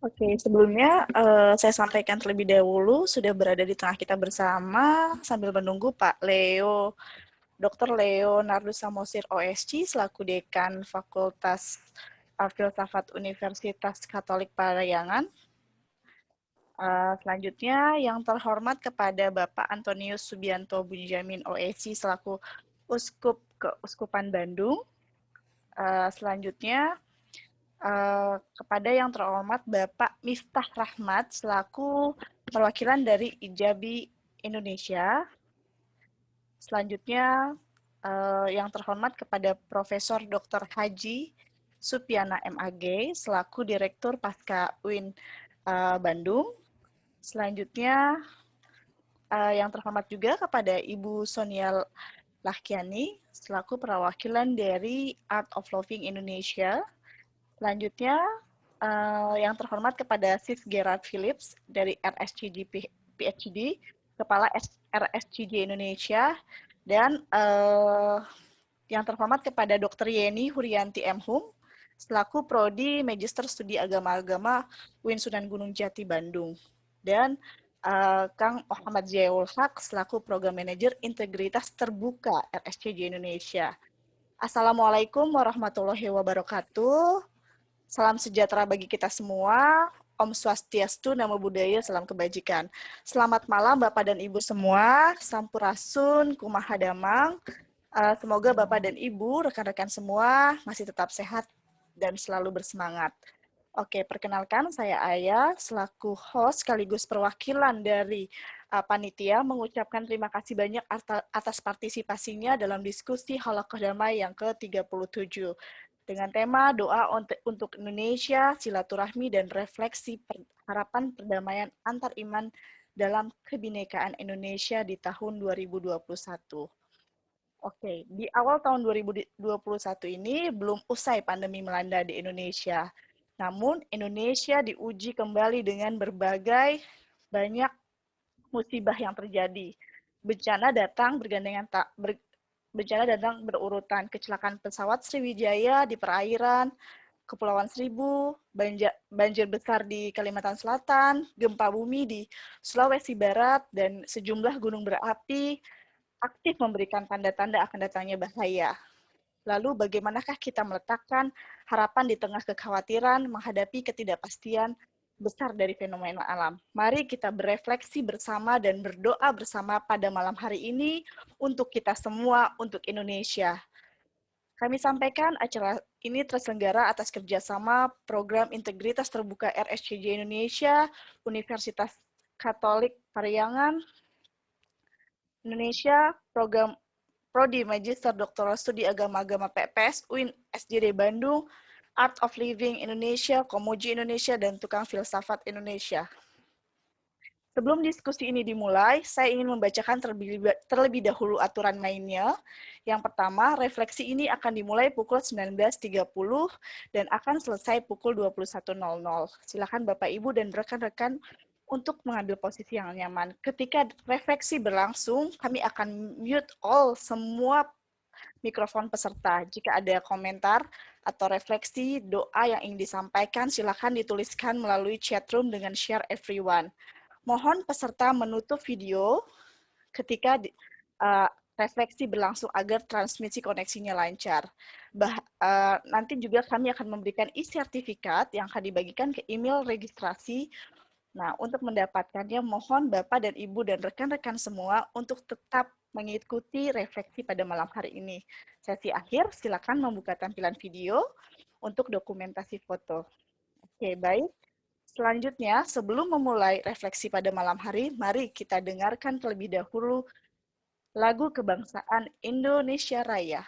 Oke, sebelumnya saya sampaikan terlebih dahulu sudah berada di tengah kita bersama sambil menunggu Pak Leo, Dr. Leonardo Samosir OSC selaku Dekan Fakultas Filsafat Universitas Katolik Parayangan. Selanjutnya yang terhormat kepada Bapak Antonius Subianto Bujamin OSC selaku Uskup Keuskupan Bandung. Selanjutnya kepada yang terhormat Bapak Miftah Rahmat selaku perwakilan dari Ijabi Indonesia. Selanjutnya yang terhormat kepada Profesor Dr. Haji Supiana MAG selaku Direktur Pasca UIN Bandung. Selanjutnya yang terhormat juga kepada Ibu Sonia Lahkiani selaku perwakilan dari Art of Loving Indonesia. Selanjutnya, yang terhormat kepada Sis Gerard Phillips dari RSCG PhD, Kepala RSCG Indonesia, dan yang terhormat kepada Dr. Yeni Hurianti M.Hum, selaku Prodi Magister Studi Agama-Agama UIN Sunan Gunung Jati Bandung, dan Kang Muhammad Ziaul Haq selaku Program Manager Integritas Terbuka RSCG Indonesia. Assalamualaikum warahmatullahi wabarakatuh. Salam sejahtera bagi kita semua. Om Swastiastu, Namo Buddhaya, salam kebajikan. Selamat malam Bapak dan Ibu semua. Sampurasun, Kumaha Damang. Semoga Bapak dan Ibu, rekan-rekan semua masih tetap sehat dan selalu bersemangat. Oke, perkenalkan saya Aya, selaku host sekaligus perwakilan dari panitia mengucapkan terima kasih banyak atas partisipasinya dalam diskusi Halaqah Damai yang ke-37 dengan tema doa untuk Indonesia, silaturahmi dan refleksi harapan perdamaian antar iman dalam kebinekaan Indonesia di tahun 2021. Oke, di awal tahun 2021 ini belum usai pandemi melanda di Indonesia. Namun Indonesia diuji kembali dengan berbagai banyak musibah yang terjadi. Bencana datang berurutan. Kecelakaan pesawat Sriwijaya di perairan Kepulauan Seribu, banjir besar di Kalimantan Selatan, gempa bumi di Sulawesi Barat, dan sejumlah gunung berapi aktif memberikan tanda-tanda akan datangnya bahaya. Lalu bagaimanakah kita meletakkan harapan di tengah kekhawatiran menghadapi ketidakpastian besar dari fenomena alam? Mari kita berefleksi bersama dan berdoa bersama pada malam hari ini untuk kita semua, untuk Indonesia. Kami sampaikan acara ini terselenggara atas kerjasama Program Integritas Terbuka RSCG Indonesia, Universitas Katolik Parayangan Indonesia, Program Prodi Magister Doktoral Studi Agama-Agama PPS, UIN SJD Bandung, Art of Living Indonesia, Komoji Indonesia, dan Tukang Filsafat Indonesia. Sebelum diskusi ini dimulai, saya ingin membacakan terlebih dahulu aturan mainnya. Yang pertama, refleksi ini akan dimulai pukul 19.30 dan akan selesai pukul 21.00. Silakan Bapak, Ibu, dan rekan-rekan untuk mengambil posisi yang nyaman. Ketika refleksi berlangsung, kami akan mute all semua mikrofon peserta. Jika ada komentar atau refleksi, doa yang ingin disampaikan, silakan dituliskan melalui chat room dengan share everyone. Mohon peserta menutup video ketika refleksi berlangsung agar transmisi koneksinya lancar. Nanti juga kami akan memberikan e-sertifikat yang akan dibagikan ke email registrasi. Nah, untuk mendapatkannya, mohon Bapak dan Ibu dan rekan-rekan semua untuk tetap mengikuti refleksi pada malam hari ini. Sesi akhir, silakan membuka tampilan video untuk dokumentasi foto. Oke, baik. Selanjutnya, sebelum memulai refleksi pada malam hari, mari kita dengarkan terlebih dahulu lagu kebangsaan Indonesia Raya.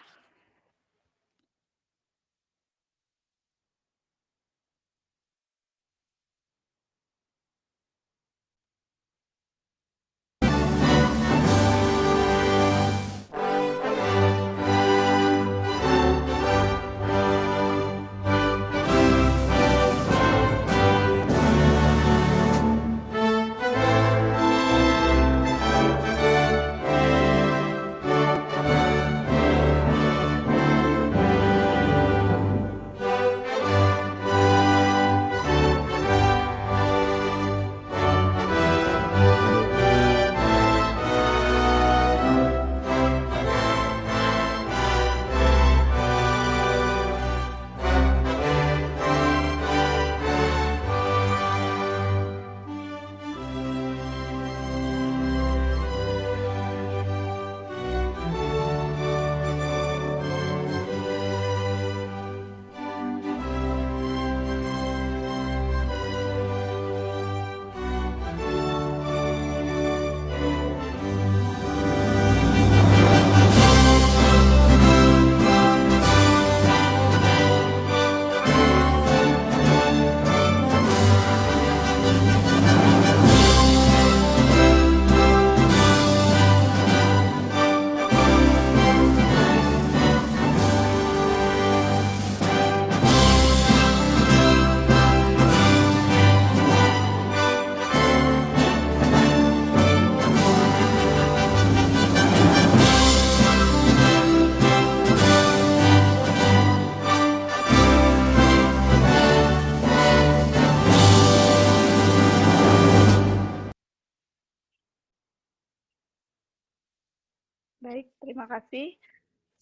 terima kasih.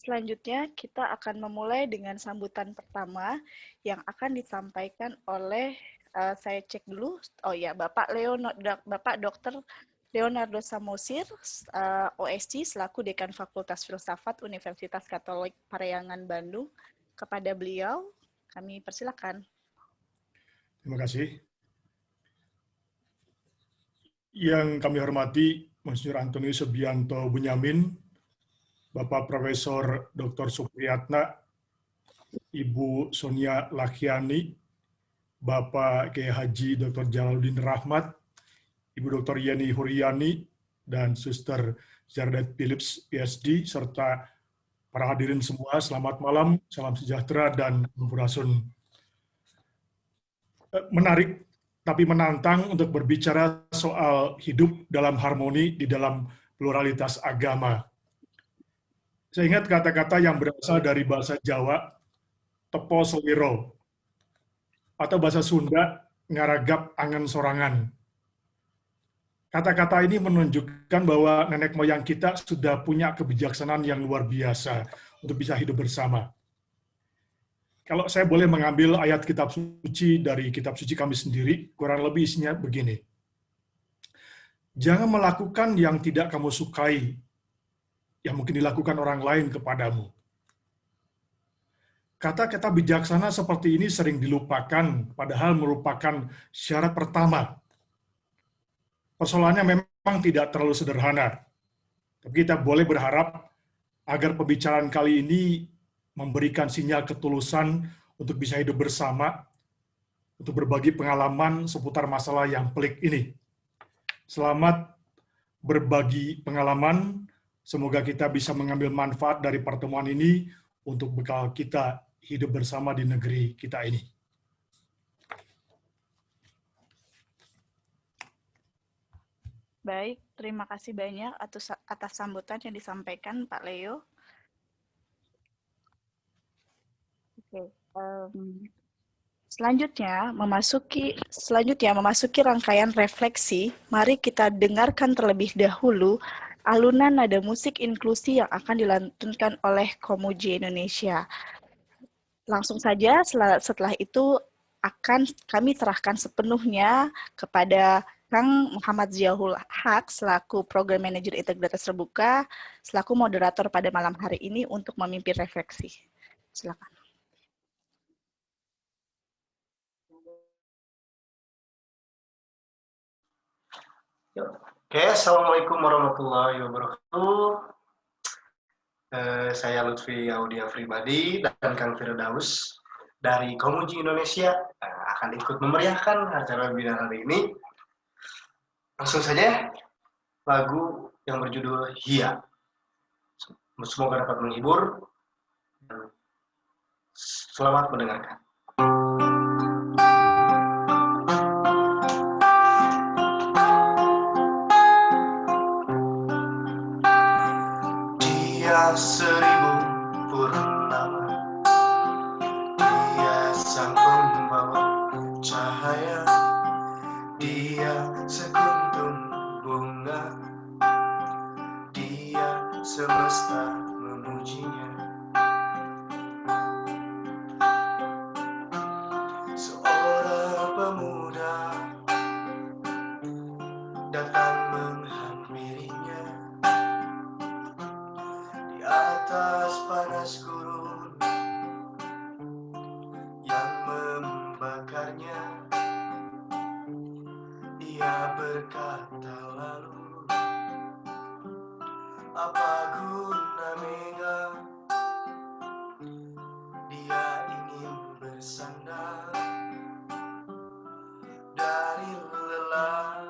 Selanjutnya, kita akan memulai dengan sambutan pertama yang akan disampaikan oleh, saya cek dulu, oh ya, Bapak Dr. Leonardo Samosir, OSC, selaku Dekan Fakultas Filsafat Universitas Katolik Parayangan Bandung. Kepada beliau, kami persilakan. Terima kasih. Yang kami hormati, Monsignor Antonius Subianto Bunyamin, Bapak Profesor Dr. Supriyatna, Ibu Sonia Lakhiani, Bapak Kiai Haji Dr. Jalaluddin Rahmat, Ibu Dr. Yeni Huryani, dan Suster Jardet Phillips, PhD, serta para hadirin semua, selamat malam, salam sejahtera, dan sampurasun. Menarik, tapi menantang untuk berbicara soal hidup dalam harmoni di dalam pluralitas agama. Saya ingat kata-kata yang berasal dari bahasa Jawa, tepo seliro, atau bahasa Sunda, ngaragap angen sorangan. Kata-kata ini menunjukkan bahwa nenek moyang kita sudah punya kebijaksanaan yang luar biasa untuk bisa hidup bersama. Kalau saya boleh mengambil ayat kitab suci dari kitab suci kami sendiri, kurang lebih isinya begini. Jangan melakukan yang tidak kamu sukai, yang mungkin dilakukan orang lain kepadamu. Kata-kata bijaksana seperti ini sering dilupakan, padahal merupakan syarat pertama. Persoalannya memang tidak terlalu sederhana, tapi kita boleh berharap agar pembicaraan kali ini memberikan sinyal ketulusan untuk bisa hidup bersama, untuk berbagi pengalaman seputar masalah yang pelik ini. Selamat berbagi pengalaman, semoga kita bisa mengambil manfaat dari pertemuan ini untuk bekal kita hidup bersama di negeri kita ini. Baik, terima kasih banyak atas sambutan yang disampaikan Pak Leo. Oke, selanjutnya memasuki rangkaian refleksi, mari kita dengarkan terlebih dahulu alunan nada musik inklusi yang akan dilantunkan oleh Komuji Indonesia. Langsung saja setelah itu akan kami serahkan sepenuhnya kepada Kang Muhammad Ziaul Haq selaku Program Manager Integritas Terbuka, selaku moderator pada malam hari ini untuk memimpin refleksi. Silakan. Oke, Assalamualaikum warahmatullahi wabarakatuh. Saya Lutfi Audia Pribadi dan Kang Firdaus dari Komuji Indonesia akan ikut memeriahkan acara webinar hari ini. Langsung saja, lagu yang berjudul Hia. Semoga dapat menghibur. Selamat mendengarkan. Dia seribu purnama, dia sang pembawa cahaya, dia sekuntum bunga, dia semesta memujinya. Seorang pemuda datang menghampirinya di atas panas gurun yang membakarnya. Ia berkata lalu, apa guna mega? Dia ingin bersandar dari lelah.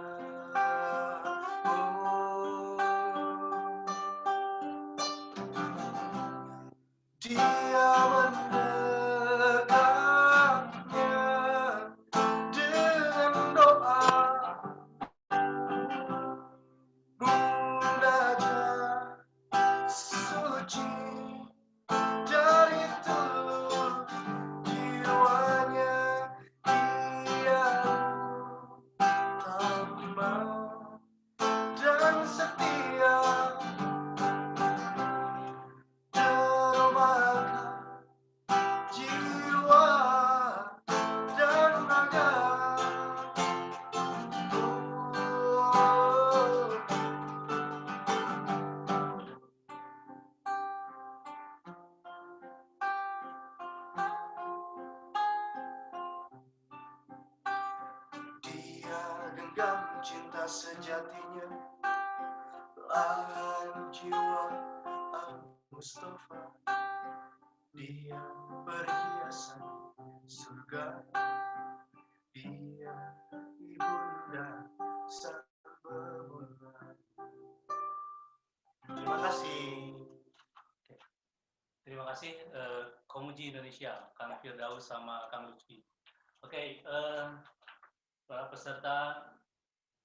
Dia mendekatnya dengan doa, munajat genggam cinta sejatinya, belahan jiwa Al-Mustafa, dia perhiasan surga, dia ibunda sang pemula. Terima kasih. Terima kasih Komuji Indonesia, Kang Firdaus sama Kang Lutfi. Oke, para peserta,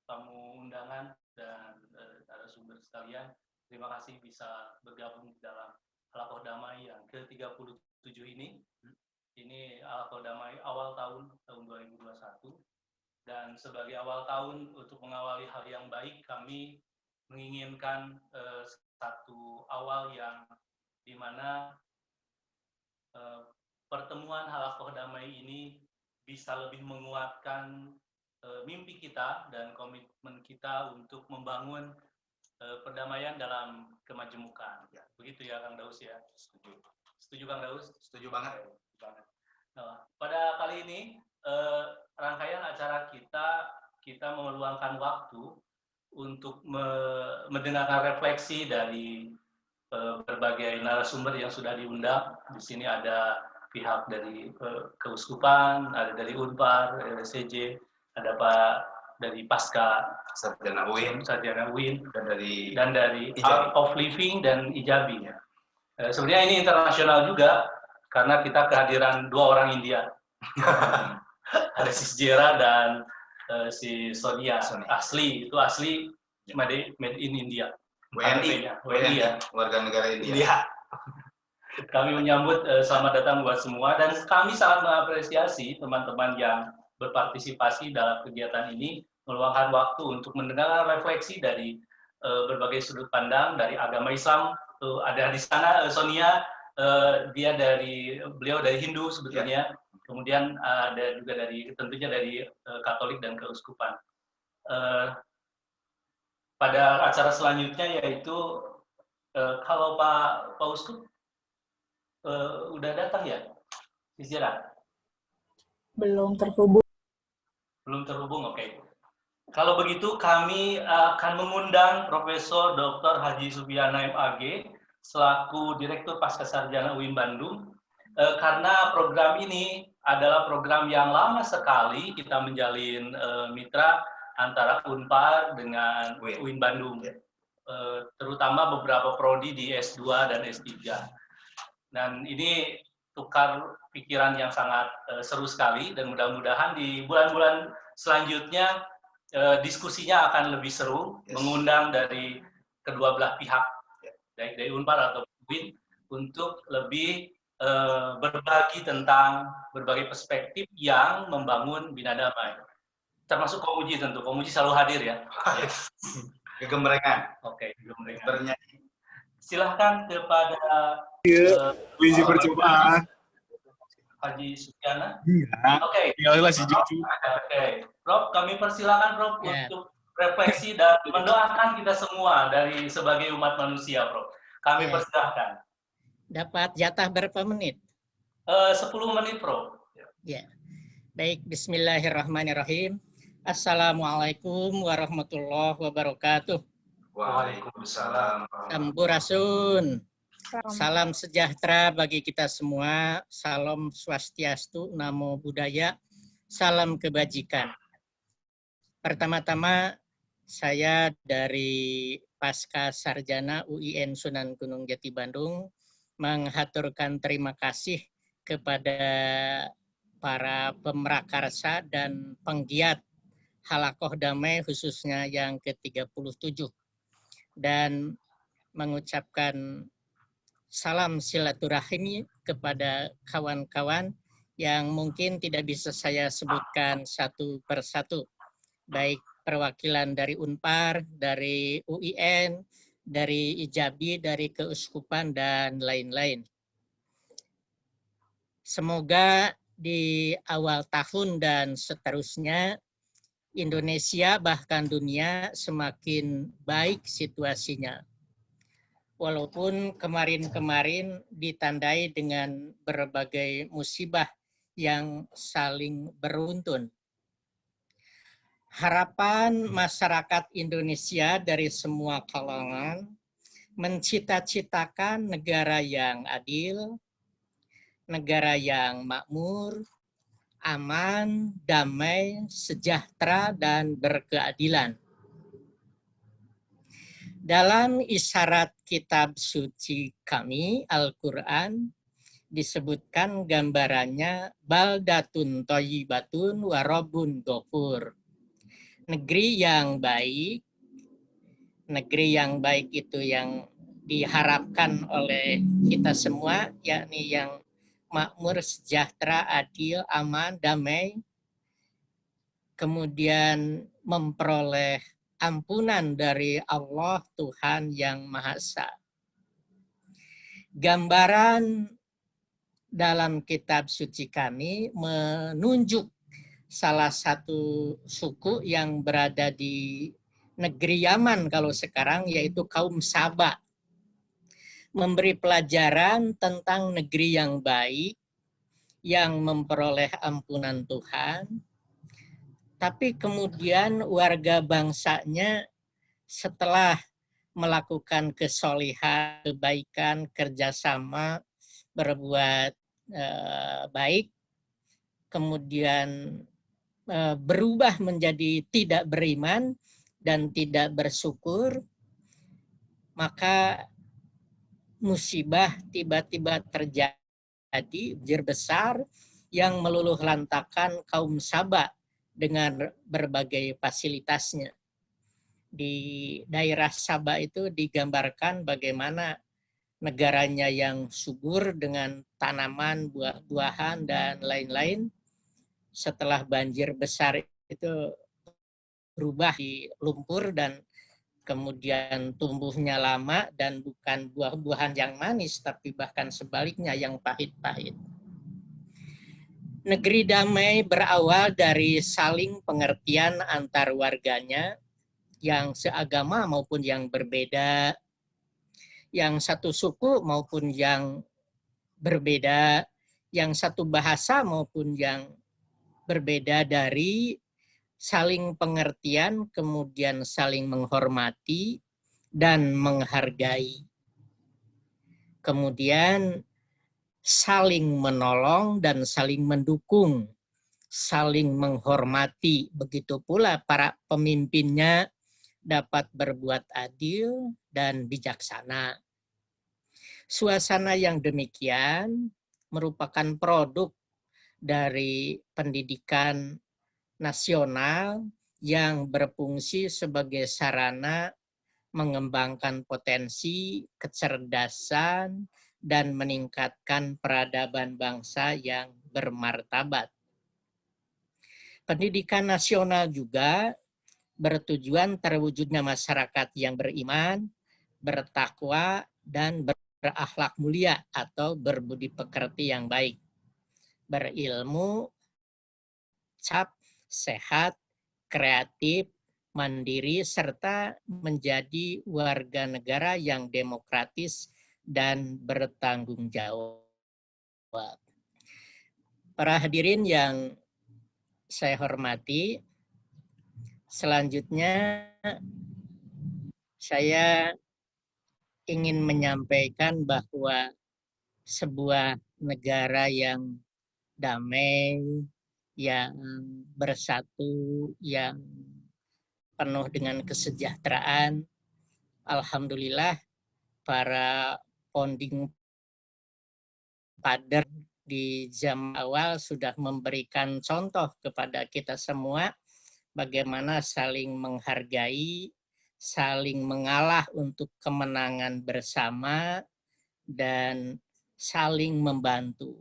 tamu undangan dan narasumber sekalian, terima kasih bisa bergabung dalam Halaqah Damai yang ke-37 ini. Ini Halaqah Damai awal tahun 2021. Dan sebagai awal tahun untuk mengawali hal yang baik, kami menginginkan satu awal yang di mana pertemuan Halaqah Damai ini bisa lebih menguatkan mimpi kita dan komitmen kita untuk membangun perdamaian dalam kemajemukan. Ya, begitu ya Kang Daus ya? Setuju. Setuju Kang Daus? Setuju banget. Nah, pada kali ini rangkaian acara kita meluangkan waktu untuk mendengarkan refleksi dari berbagai narasumber yang sudah diundang. Di sini ada pihak dari Keuskupan, ada dari Unpar, CJ, ada Pak dari Pasca Sarjana UIN, dan dari Art of Living dan Ijabi. Sebenarnya ini internasional juga karena kita kehadiran dua orang India. Ada si Jera dan si Sonia. Asli made in India. WNI ya, warga negara India. Kami menyambut selamat datang buat semua dan kami sangat mengapresiasi teman-teman yang berpartisipasi dalam kegiatan ini, meluangkan waktu untuk mendengar refleksi dari berbagai sudut pandang dari agama Islam. Ada di sana Sonia, beliau dari Hindu sebetulnya. Kemudian ada juga tentunya dari Katolik dan Keuskupan. Pada acara selanjutnya yaitu kalau Pak Uskup udah datang ya, Izira? Belum terhubung. Belum terhubung, oke. Kalau begitu kami akan mengundang Profesor Dr. Haji Supiana MAG selaku Direktur Pascasarjana UIN Bandung karena program ini adalah program yang lama sekali kita menjalin mitra antara Unpar dengan UIN Bandung, terutama beberapa prodi di S2 dan S3. Dan ini tukar pikiran yang sangat seru sekali, dan mudah-mudahan di bulan-bulan selanjutnya diskusinya akan lebih seru, mengundang dari kedua belah pihak, baik dari Unpar atau UIN, untuk lebih berbagi tentang berbagai perspektif yang membangun Bina Damai. Termasuk Komuji tentu. Komuji selalu hadir ya. Kegembrengan. Oke, kegembrengan. Bernyanyi. Silahkan kepada Uji percobaan. Haji Supiana. Iya. Oke. Tinggallah si Juju. Oke. Prof, kami persilakan Prof untuk refleksi dan mendoakan kita semua dari sebagai umat manusia, Prof. Kami persilahkan. Dapat jatah berapa menit? 10 menit, Prof. Ya. Baik, bismillahirrahmanirrahim. Assalamualaikum warahmatullahi wabarakatuh. Waalaikumsalam. Sampurasun. Salam sejahtera bagi kita semua. Salam swastiastu, namo buddhaya, salam kebajikan. Pertama-tama saya dari Pasca Sarjana UIN Sunan Gunung Jati Bandung menghaturkan terima kasih kepada para pemrakarsa dan penggiat Halaqah Damai khususnya yang ke-37 dan mengucapkan salam silaturahmi kepada kawan-kawan yang mungkin tidak bisa saya sebutkan satu persatu, baik perwakilan dari Unpar, dari UIN, dari Ijabi, dari Keuskupan, dan lain-lain. Semoga di awal tahun dan seterusnya Indonesia bahkan dunia semakin baik situasinya. Walaupun kemarin-kemarin ditandai dengan berbagai musibah yang saling beruntun. harapan masyarakat Indonesia dari semua kalangan mencita-citakan negara yang adil, negara yang makmur, aman, damai, sejahtera, dan berkeadilan. Dalam isyarat kitab suci kami, Al-Quran, disebutkan gambarannya baldatun thayyibatun wa rabbun ghafur. Negeri yang baik itu yang diharapkan oleh kita semua, yakni yang makmur, sejahtera, adil, aman, damai, kemudian memperoleh ampunan dari Allah Tuhan yang Maha Esa. Gambaran dalam kitab suci kami menunjuk salah satu suku yang berada di negeri Yaman kalau sekarang, yaitu kaum Saba. Memberi pelajaran tentang negeri yang baik, yang memperoleh ampunan Tuhan, tapi kemudian warga bangsanya setelah melakukan kesolihan, kebaikan, kerjasama, berbuat baik, kemudian berubah menjadi tidak beriman dan tidak bersyukur, maka musibah tiba-tiba terjadi, banjir besar yang meluluh lantakan kaum Saba dengan berbagai fasilitasnya. Di daerah Saba itu digambarkan bagaimana negaranya yang subur dengan tanaman, buah-buahan, dan lain-lain. Setelah banjir besar itu berubah di lumpur dan kemudian tumbuhnya lama dan bukan buah-buahan yang manis, tapi bahkan sebaliknya yang pahit-pahit. Negeri damai berawal dari saling pengertian antar warganya, yang seagama maupun yang berbeda, yang satu suku maupun yang berbeda, yang satu bahasa maupun yang berbeda, dari saling pengertian, kemudian saling menghormati dan menghargai. Kemudian saling menolong dan saling mendukung, saling menghormati. Begitu pula para pemimpinnya dapat berbuat adil dan bijaksana. Suasana yang demikian merupakan produk dari pendidikan nasional yang berfungsi sebagai sarana mengembangkan potensi, kecerdasan, dan meningkatkan peradaban bangsa yang bermartabat. Pendidikan nasional juga bertujuan terwujudnya masyarakat yang beriman, bertakwa, dan berakhlak mulia atau berbudi pekerti yang baik, berilmu, sehat, kreatif, mandiri, serta menjadi warga negara yang demokratis dan bertanggung jawab. Para hadirin yang saya hormati, selanjutnya saya ingin menyampaikan bahwa sebuah negara yang damai, yang bersatu, yang penuh dengan kesejahteraan, alhamdulillah para founding father di zaman awal sudah memberikan contoh kepada kita semua bagaimana saling menghargai, saling mengalah untuk kemenangan bersama, dan saling membantu.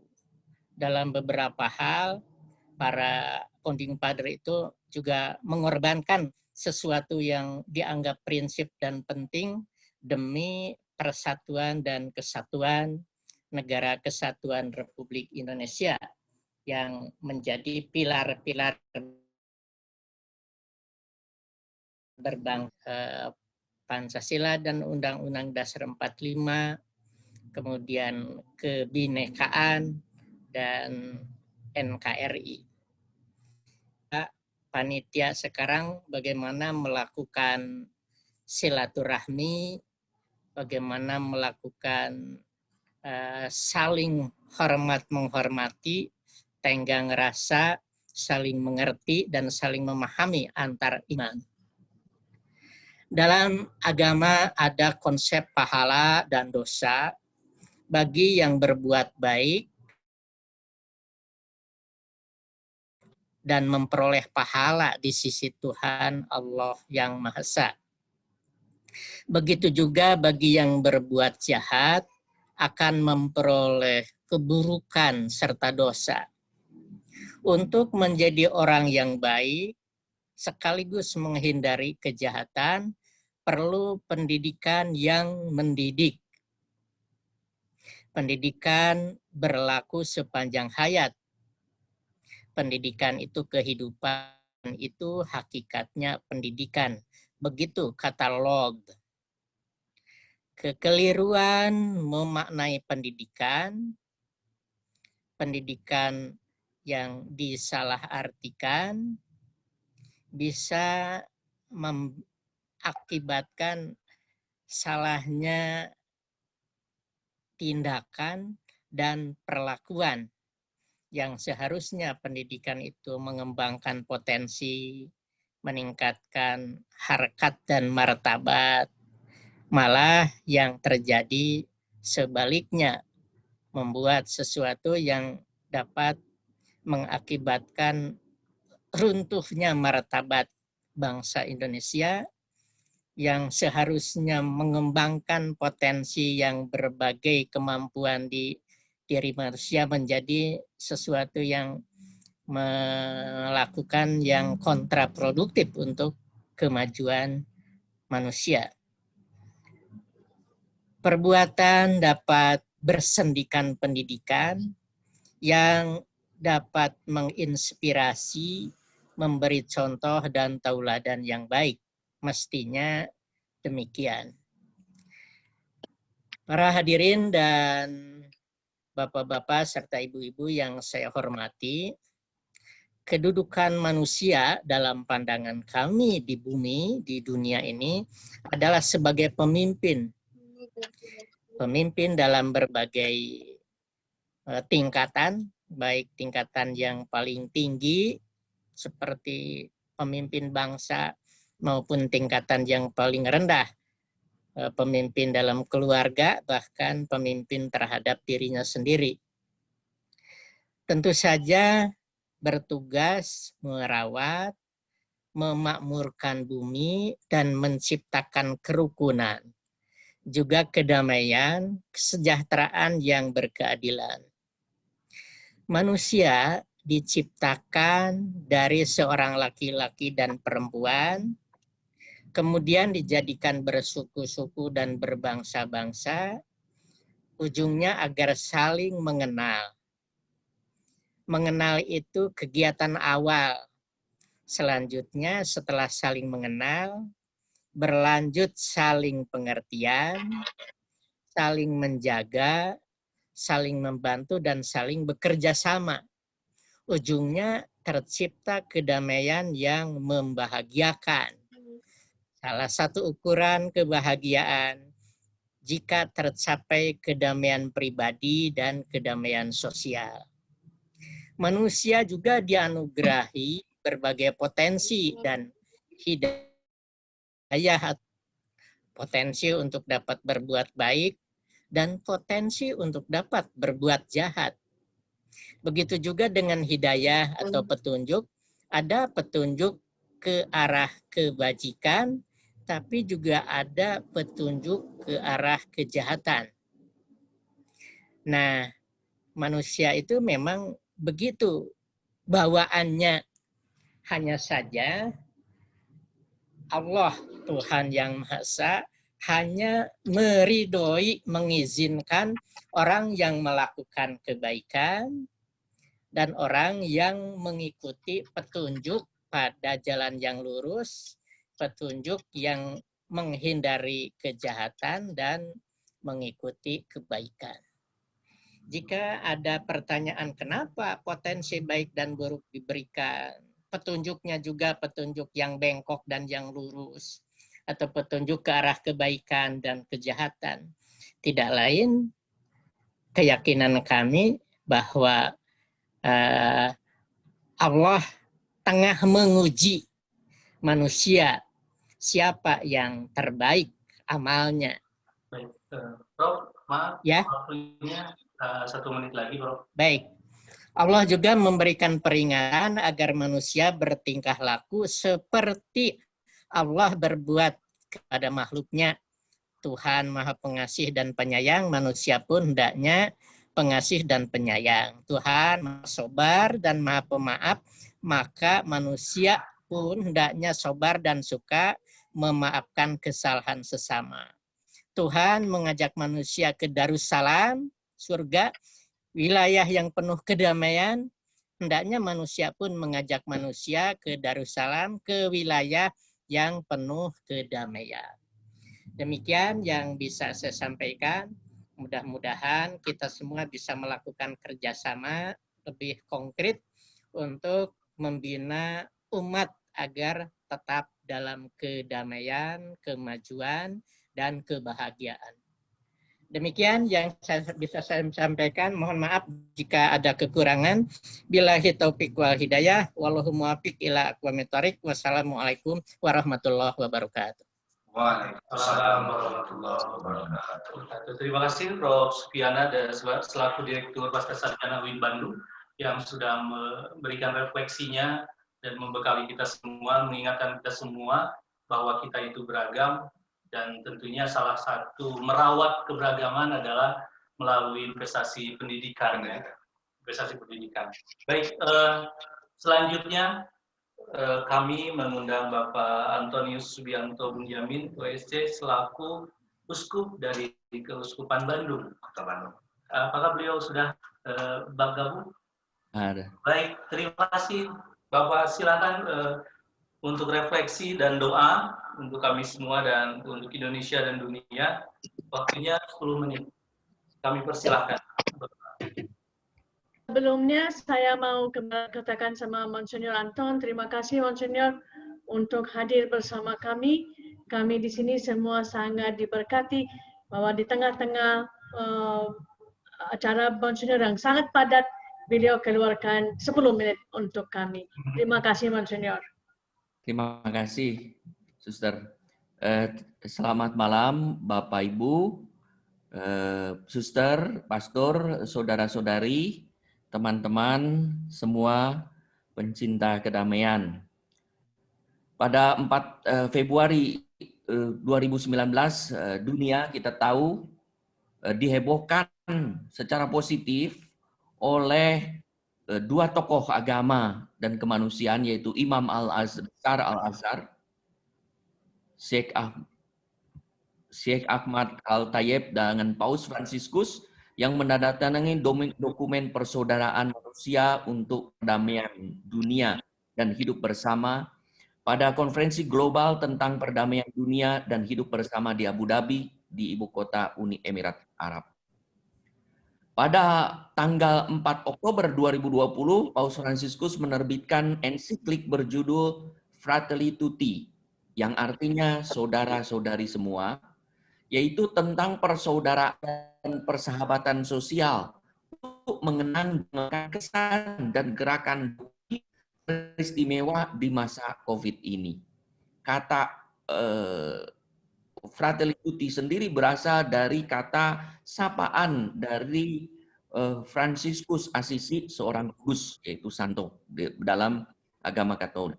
Dalam beberapa hal, para founding father itu juga mengorbankan sesuatu yang dianggap prinsip dan penting demi persatuan dan kesatuan Negara Kesatuan Republik Indonesia yang menjadi pilar-pilar berbangsa Pancasila dan Undang-Undang Dasar 45, kemudian kebinekaan dan NKRI. panitia sekarang bagaimana melakukan silaturahmi, bagaimana melakukan saling hormat menghormati, tenggang rasa, saling mengerti, dan saling memahami antar iman. Dalam agama ada konsep pahala dan dosa bagi yang berbuat baik dan memperoleh pahala di sisi Tuhan Allah yang Maha Esa. Begitu juga bagi yang berbuat jahat akan memperoleh keburukan serta dosa. Untuk menjadi orang yang baik sekaligus menghindari kejahatan, perlu pendidikan yang mendidik. Pendidikan berlaku sepanjang hayat. Pendidikan itu kehidupan, itu hakikatnya pendidikan. Begitu kata Log. Kekeliruan memaknai pendidikan, pendidikan yang disalahartikan bisa mengakibatkan salahnya tindakan dan perlakuan yang seharusnya pendidikan itu mengembangkan potensi, meningkatkan harkat dan martabat, malah yang terjadi sebaliknya, membuat sesuatu yang dapat mengakibatkan runtuhnya martabat bangsa Indonesia yang seharusnya mengembangkan potensi yang berbagai kemampuan di diri manusia menjadi sesuatu yang melakukan yang kontraproduktif untuk kemajuan manusia. Perbuatan dapat bersendikan pendidikan yang dapat menginspirasi, memberi contoh dan tauladan yang baik. Mestinya demikian. Para hadirin dan bapak-bapak serta ibu-ibu yang saya hormati, kedudukan manusia dalam pandangan kami di bumi, di dunia ini adalah sebagai pemimpin. Pemimpin dalam berbagai tingkatan, baik tingkatan yang paling tinggi seperti pemimpin bangsa maupun tingkatan yang paling rendah, pemimpin dalam keluarga, bahkan pemimpin terhadap dirinya sendiri. Tentu saja bertugas merawat, memakmurkan bumi, dan menciptakan kerukunan, juga kedamaian, kesejahteraan yang berkeadilan. Manusia diciptakan dari seorang laki-laki dan perempuan, kemudian dijadikan bersuku-suku dan berbangsa-bangsa, ujungnya agar saling mengenal. Mengenal itu kegiatan awal. Selanjutnya setelah saling mengenal, berlanjut saling pengertian, saling menjaga, saling membantu, dan saling bekerja sama. Ujungnya tercipta kedamaian yang membahagiakan. Salah satu ukuran kebahagiaan jika tercapai kedamaian pribadi dan kedamaian sosial. Manusia juga dianugerahi berbagai potensi dan hidayah, potensi untuk dapat berbuat baik dan potensi untuk dapat berbuat jahat. Begitu juga dengan hidayah atau petunjuk, ada petunjuk ke arah kebajikan, tapi juga ada petunjuk ke arah kejahatan. Nah, manusia itu memang begitu bawaannya, hanya saja Allah Tuhan yang Maha Esa hanya meridhoi, mengizinkan orang yang melakukan kebaikan dan orang yang mengikuti petunjuk pada jalan yang lurus, petunjuk yang menghindari kejahatan dan mengikuti kebaikan. Jika ada pertanyaan kenapa potensi baik dan buruk diberikan petunjuknya juga petunjuk yang bengkok dan yang lurus, atau petunjuk ke arah kebaikan dan kejahatan. Tidak lain keyakinan kami bahwa Allah tengah menguji manusia siapa yang terbaik amalnya. Baik, Prof, maaf, Ya. waktunya 1 menit lagi, Prof. Baik. Allah juga memberikan peringatan agar manusia bertingkah laku seperti Allah berbuat kepada makhluknya. Tuhan Maha Pengasih dan Penyayang, manusia pun hendaknya pengasih dan penyayang. Tuhan Maha Sabar dan Maha Pemaaf, maka manusia pun hendaknya sabar dan suka memaafkan kesalahan sesama. Tuhan mengajak manusia ke Darussalam, surga, wilayah yang penuh kedamaian. Hendaknya manusia pun mengajak manusia ke Darussalam, ke wilayah yang penuh kedamaian. Demikian yang bisa saya sampaikan. Mudah-mudahan kita semua bisa melakukan kerjasama lebih konkret untuk membina umat agar tetap dalam kedamaian, kemajuan, dan kebahagiaan. Demikian yang bisa saya sampaikan. Mohon maaf jika ada kekurangan. Billahi taufiq wal hidayah. Wallahu muwaffiq ila aqwamit thoriq. Wassalamualaikum warahmatullahi wabarakatuh. Waalaikumsalam warahmatullahi wabarakatuh. Terima kasih Prof. Supiana selaku Direktur Pascasarjana UIN Bandung yang sudah memberikan refleksinya dan membekali kita semua, mengingatkan kita semua bahwa kita itu beragam dan tentunya salah satu merawat keberagaman adalah melalui investasi pendidikan. Investasi pendidikan. Baik, selanjutnya kami mengundang Bapak Antonius Subianto Bunyamin, OSC, selaku Uskup dari Keuskupan Bandung, Kota Bandung. Apakah beliau sudah bergabung? Ada. Baik, terima kasih Bapak. Silakan untuk refleksi dan doa untuk kami semua dan untuk Indonesia dan dunia. Waktunya 10 menit. Kami persilahkan. Sebelumnya saya mau katakan sama Monsignor Anton, terima kasih Monsignor untuk hadir bersama kami. Kami di sini semua sangat diberkati bahwa di tengah-tengah acara Monsignor yang sangat padat, beliau keluarkan 10 menit untuk kami. Terima kasih Monsignor. Terima kasih, Suster. Selamat malam, Bapak Ibu, Suster, Pastor, saudara-saudari, teman-teman semua pencinta kedamaian. Pada 4 Februari 2019, dunia kita tahu dihebohkan secara positif oleh 2 tokoh agama dan kemanusiaan, yaitu Imam Al-Azhar, Syekh Ahmad Al-Tayyib dengan Paus Fransiskus yang menandatangani dokumen persaudaraan manusia untuk perdamaian dunia dan hidup bersama pada konferensi global tentang perdamaian dunia dan hidup bersama di Abu Dhabi, di ibu kota Uni Emirat Arab. Pada tanggal 4 Oktober 2020, Paus Fransiskus menerbitkan ensiklik berjudul Fratelli Tutti, yang artinya saudara-saudari semua, yaitu tentang persaudaraan dan persahabatan sosial untuk mengenang kesan dan gerakan istimewa di masa COVID ini. Kata Fratelli Tutti sendiri berasal dari kata sapaan dari Fransiskus Assisi, seorang kudus, yaitu santo dalam agama Katolik.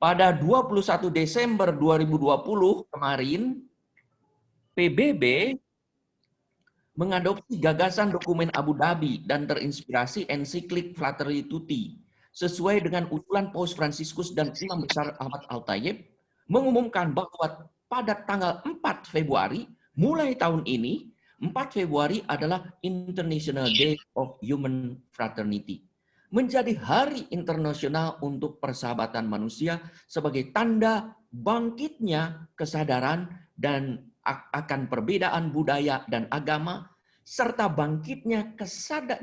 Pada 21 Desember 2020 kemarin, PBB mengadopsi gagasan dokumen Abu Dhabi dan terinspirasi ensiklik Fratelli Tutti sesuai dengan usulan Paus Fransiskus dan Imam Besar Ahmad Al-Tayyib, mengumumkan bahwa pada tanggal 4 Februari mulai tahun ini, 4 Februari adalah International Day of Human Fraternity, menjadi hari internasional untuk persahabatan manusia sebagai tanda bangkitnya kesadaran dan akan perbedaan budaya dan agama, serta bangkitnya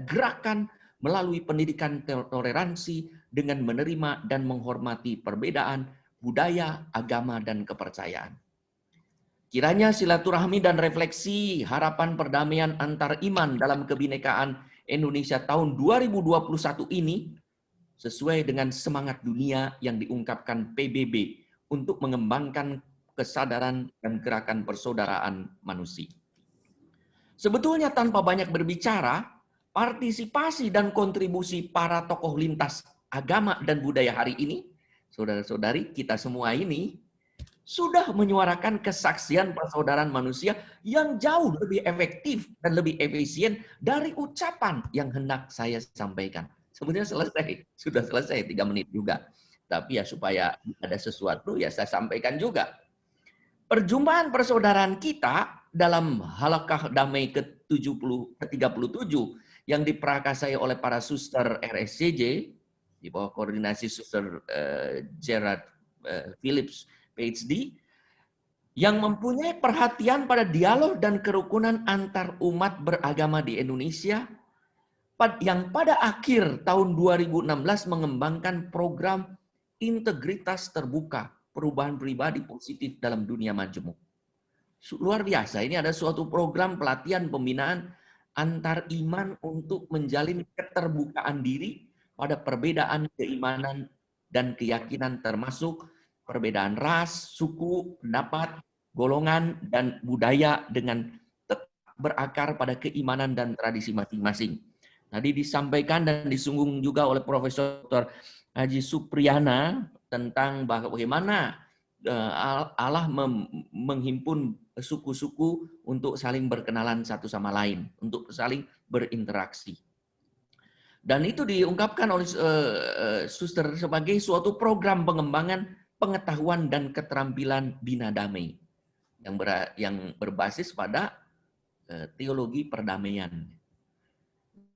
gerakan melalui pendidikan toleransi dengan menerima dan menghormati perbedaan budaya, agama, dan kepercayaan. Kiranya silaturahmi dan refleksi harapan perdamaian antar iman dalam kebinekaan Indonesia tahun 2021 ini sesuai dengan semangat dunia yang diungkapkan PBB untuk mengembangkan kesadaran dan gerakan persaudaraan manusia. Sebetulnya tanpa banyak berbicara, partisipasi dan kontribusi para tokoh lintas agama dan budaya hari ini, saudara-saudari kita semua ini, sudah menyuarakan kesaksian persaudaraan manusia yang jauh lebih efektif dan lebih efisien dari ucapan yang hendak saya sampaikan. Sebenarnya sudah selesai 3 menit juga. Tapi ya supaya ada sesuatu ya saya sampaikan juga. Perjumpaan persaudaraan kita dalam halakah damai ke-37 yang diprakarsai oleh para suster RSCJ di bawah koordinasi Suster Gerard Phillips PhD, yang mempunyai perhatian pada dialog dan kerukunan antar umat beragama di Indonesia, yang pada akhir tahun 2016 mengembangkan program integritas terbuka, perubahan pribadi positif dalam dunia majemuk. Luar biasa, ini ada suatu program pelatihan pembinaan antar iman untuk menjalin keterbukaan diri pada perbedaan keimanan dan keyakinan termasuk perbedaan ras, suku, pendapat, golongan, dan budaya dengan tetap berakar pada keimanan dan tradisi masing-masing. Tadi disampaikan dan disinggung juga oleh Profesor Dr. Haji Supriyana tentang bagaimana Allah menghimpun suku-suku untuk saling berkenalan satu sama lain, untuk saling berinteraksi. Dan itu diungkapkan oleh Suster sebagai suatu program pengembangan pengetahuan dan keterampilan bina damai yang berbasis pada teologi perdamaian.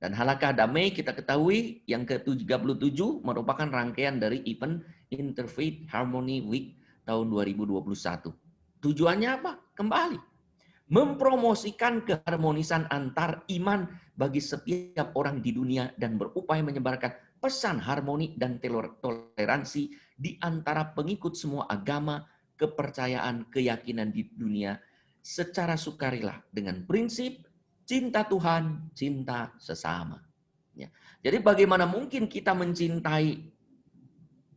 Dan halakah damai kita ketahui yang ke-37 merupakan rangkaian dari event Interfaith Harmony Week tahun 2021. Tujuannya apa? Kembali mempromosikan keharmonisan antar iman bagi setiap orang di dunia dan berupaya menyebarkan pesan harmoni dan toleransi di antara pengikut semua agama, kepercayaan, keyakinan di dunia secara sukarela dengan prinsip cinta Tuhan, cinta sesama. Ya. Jadi bagaimana mungkin kita mencintai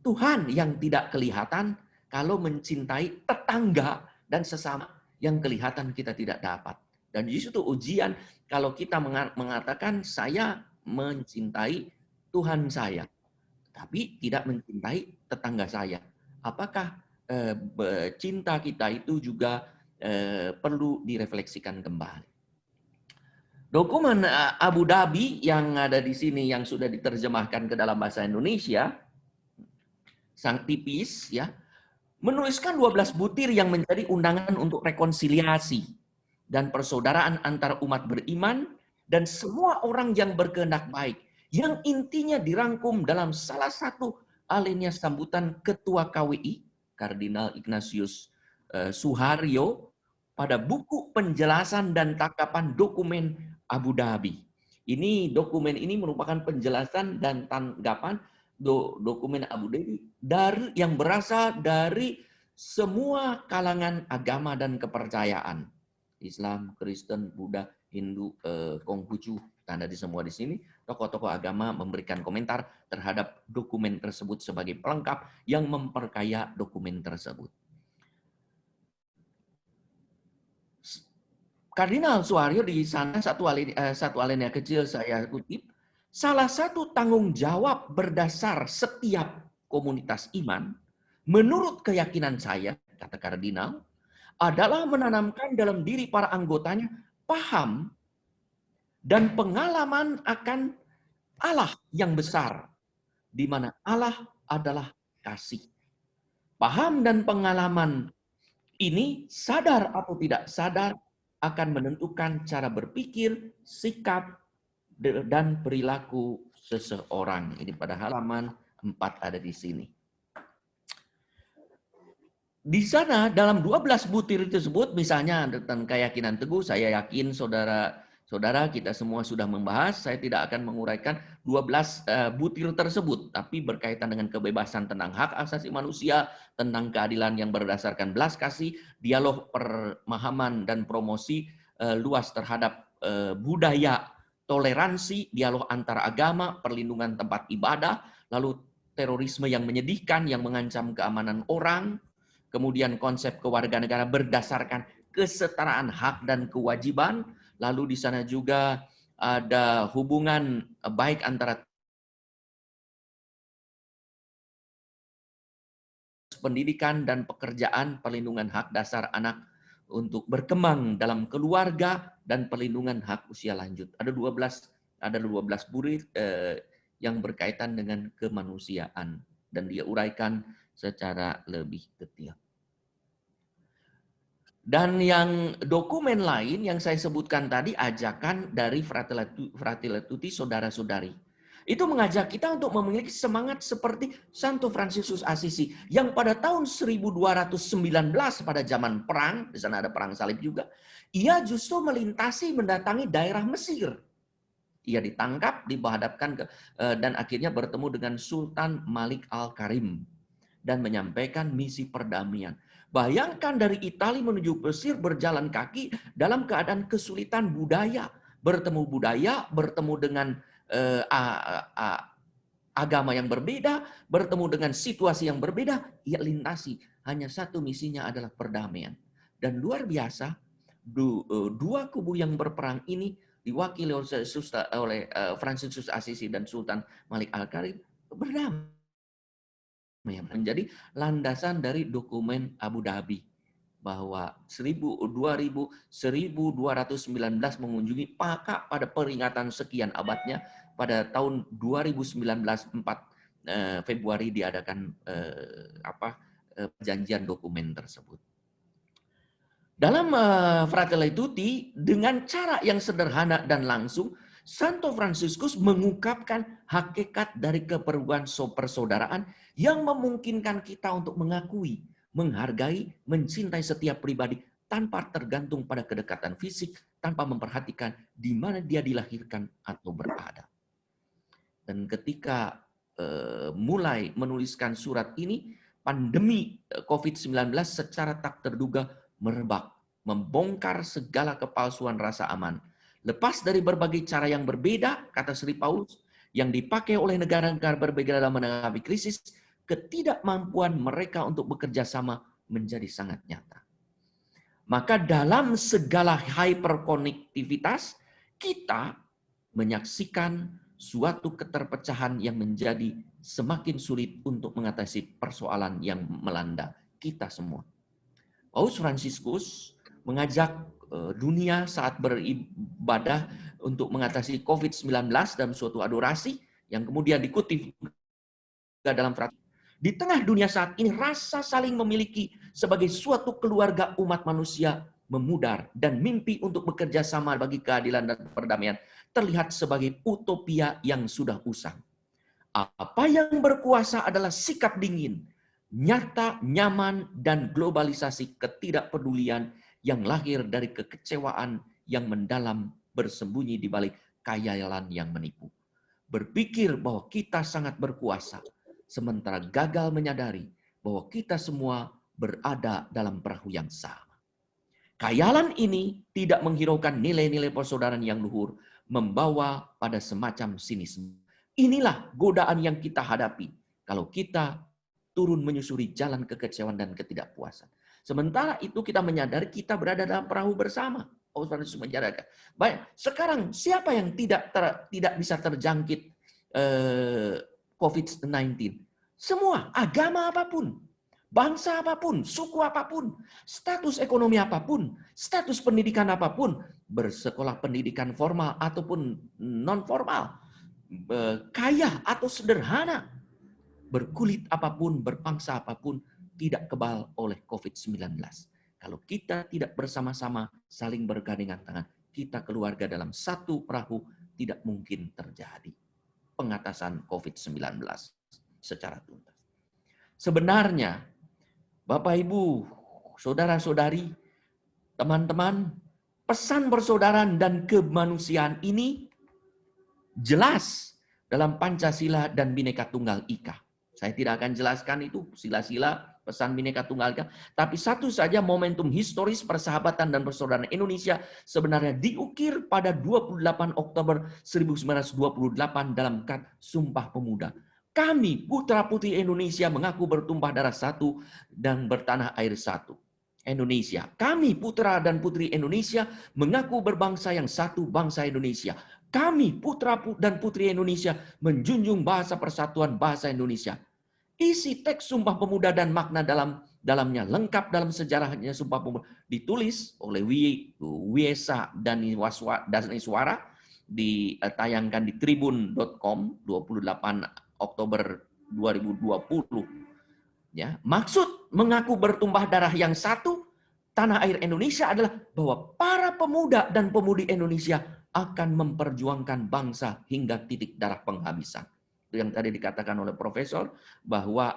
Tuhan yang tidak kelihatan kalau mencintai tetangga dan sesama yang kelihatan kita tidak dapat. Dan di situ ujian kalau kita mengatakan saya mencintai Tuhan saya, tapi tidak mencintai tetangga saya. Apakah cinta kita itu juga perlu direfleksikan kembali? Dokumen Abu Dhabi yang ada di sini yang sudah diterjemahkan ke dalam bahasa Indonesia, sang tipis ya, menuliskan 12 butir yang menjadi undangan untuk rekonsiliasi dan persaudaraan antar umat beriman dan semua orang yang berkehendak baik, yang intinya dirangkum dalam salah satu alinea sambutan Ketua KWI, Kardinal Ignatius Suharyo, pada buku penjelasan dan tanggapan dokumen Abu Dhabi. Dokumen ini merupakan penjelasan dan tanggapan dokumen Abu Dhabi yang berasal dari semua kalangan agama dan kepercayaan. Islam, Kristen, Buddha, Hindu, Konghucu, tanda di semua di sini. Tokoh-tokoh agama memberikan komentar terhadap dokumen tersebut sebagai pelengkap yang memperkaya dokumen tersebut. Kardinal Suharyo di sana satu alinea kecil saya kutip, salah satu tanggung jawab berdasar setiap komunitas iman, menurut keyakinan saya, kata Kardinal, adalah menanamkan dalam diri para anggotanya paham dan pengalaman akan Allah yang besar, di mana Allah adalah kasih. Paham dan pengalaman ini, sadar atau tidak sadar, akan menentukan cara berpikir, sikap, dan perilaku seseorang. Ini pada halaman 4 ada di sini. Di sana dalam 12 butir tersebut, misalnya tentang keyakinan teguh, saya yakin saudara Saudara, kita semua sudah membahas, saya tidak akan menguraikan 12 butir tersebut, tapi berkaitan dengan kebebasan tentang hak asasi manusia, tentang keadilan yang berdasarkan belas kasih, dialog pemahaman dan promosi luas terhadap budaya, toleransi, dialog antar agama, perlindungan tempat ibadah, lalu terorisme yang menyedihkan, yang mengancam keamanan orang, kemudian konsep kewarganegaraan berdasarkan kesetaraan hak dan kewajiban. Lalu di sana juga ada hubungan baik antara pendidikan dan pekerjaan, perlindungan hak dasar anak untuk berkembang dalam keluarga, dan perlindungan hak usia lanjut. Ada 12 butir yang berkaitan dengan kemanusiaan dan dia uraikan secara lebih detail. Dan yang dokumen lain yang saya sebutkan tadi, ajakan dari Fratelli Tutti, saudara-saudari. Itu mengajak kita untuk memiliki semangat seperti Santo Fransiskus Assisi yang pada tahun 1219 pada zaman perang, di sana ada perang salib juga, ia justru melintasi mendatangi daerah Mesir. Ia ditangkap, dihadapkan dan akhirnya bertemu dengan Sultan Malik Al-Karim dan menyampaikan misi perdamaian. Bayangkan dari Italia menuju Mesir berjalan kaki dalam keadaan kesulitan budaya. Bertemu dengan agama yang berbeda, bertemu dengan situasi yang berbeda, ia lintasi. Hanya satu misinya adalah perdamaian. Dan luar biasa, dua kubu yang berperang ini diwakili oleh Fransiskus Assisi dan Sultan Malik Al-Karim berdamai. Menjadi landasan dari dokumen Abu Dhabi bahwa 1219 mengunjungi Paka pada peringatan sekian abadnya. Pada tahun 2019 4 Februari diadakan perjanjian dokumen tersebut. Dalam Fratelli Tutti dengan cara yang sederhana dan langsung, Santo Fransiskus mengungkapkan hakikat dari keperluan persaudaraan yang memungkinkan kita untuk mengakui, menghargai, mencintai setiap pribadi tanpa tergantung pada kedekatan fisik, tanpa memperhatikan di mana dia dilahirkan atau berada. Dan ketika mulai menuliskan surat ini, pandemi COVID-19 secara tak terduga merebak, membongkar segala kepalsuan rasa aman. Lepas dari berbagai cara yang berbeda, kata Sri Paulus, yang dipakai oleh negara-negara berbeda dalam menanggapi krisis, ketidakmampuan mereka untuk bekerja sama menjadi sangat nyata. Maka dalam segala hyperkonektivitas, kita menyaksikan suatu keterpecahan yang menjadi semakin sulit untuk mengatasi persoalan yang melanda kita semua. Paus Fransiskus mengajak dunia saat beribadah untuk mengatasi COVID-19 dalam suatu adorasi yang kemudian dikutip dalam Fratelli. Di tengah dunia saat ini, rasa saling memiliki sebagai suatu keluarga umat manusia memudar dan mimpi untuk bekerja sama bagi keadilan dan perdamaian terlihat sebagai utopia yang sudah usang. Apa yang berkuasa adalah sikap dingin, nyata, nyaman, dan globalisasi ketidakpedulian yang lahir dari kekecewaan yang mendalam bersembunyi di balik khayalan yang menipu. Berpikir bahwa kita sangat berkuasa, sementara gagal menyadari bahwa kita semua berada dalam perahu yang sama. Khayalan ini tidak menghiraukan nilai-nilai persaudaraan yang luhur, membawa pada semacam sinisme. Inilah godaan yang kita hadapi kalau kita turun menyusuri jalan kekecewaan dan ketidakpuasan. Sementara itu kita menyadari kita berada dalam perahu bersama. Paus Fransiskus menyadarkan. Baik, sekarang siapa yang tidak bisa terjangkit COVID-19? Semua, agama apapun, bangsa apapun, suku apapun, status ekonomi apapun, status pendidikan apapun, bersekolah pendidikan formal ataupun non formal, kaya atau sederhana, berkulit apapun, berbangsa apapun, tidak kebal oleh COVID-19. Kalau kita tidak bersama-sama saling bergandengan tangan, kita keluarga dalam satu perahu, tidak mungkin terjadi pengatasan COVID-19 secara tuntas. Sebenarnya, Bapak Ibu, saudara-saudari, teman-teman, pesan persaudaraan dan kemanusiaan ini jelas dalam Pancasila dan Bhinneka Tunggal Ika. Saya tidak akan jelaskan itu sila-sila pesan Bhinneka Tunggal Ika, tapi satu saja momentum historis persahabatan dan persaudaraan Indonesia sebenarnya diukir pada 28 Oktober 1928 dalam Sumpah Pemuda. Kami putra-putri Indonesia mengaku bertumpah darah satu dan bertanah air satu. Indonesia. Kami putra dan putri Indonesia mengaku berbangsa yang satu, bangsa Indonesia. Kami putra dan putri Indonesia menjunjung bahasa persatuan bahasa Indonesia. Isi teks Sumpah Pemuda dan makna dalamnya lengkap dalam sejarahnya Sumpah Pemuda ditulis oleh Wiesa dan Iswara, ditayangkan di tribun.com 28 Oktober 2020. Ya, maksud mengaku bertumpah darah yang satu tanah air Indonesia adalah bahwa para pemuda dan pemudi Indonesia akan memperjuangkan bangsa hingga titik darah penghabisan. Itu yang tadi dikatakan oleh Profesor, bahwa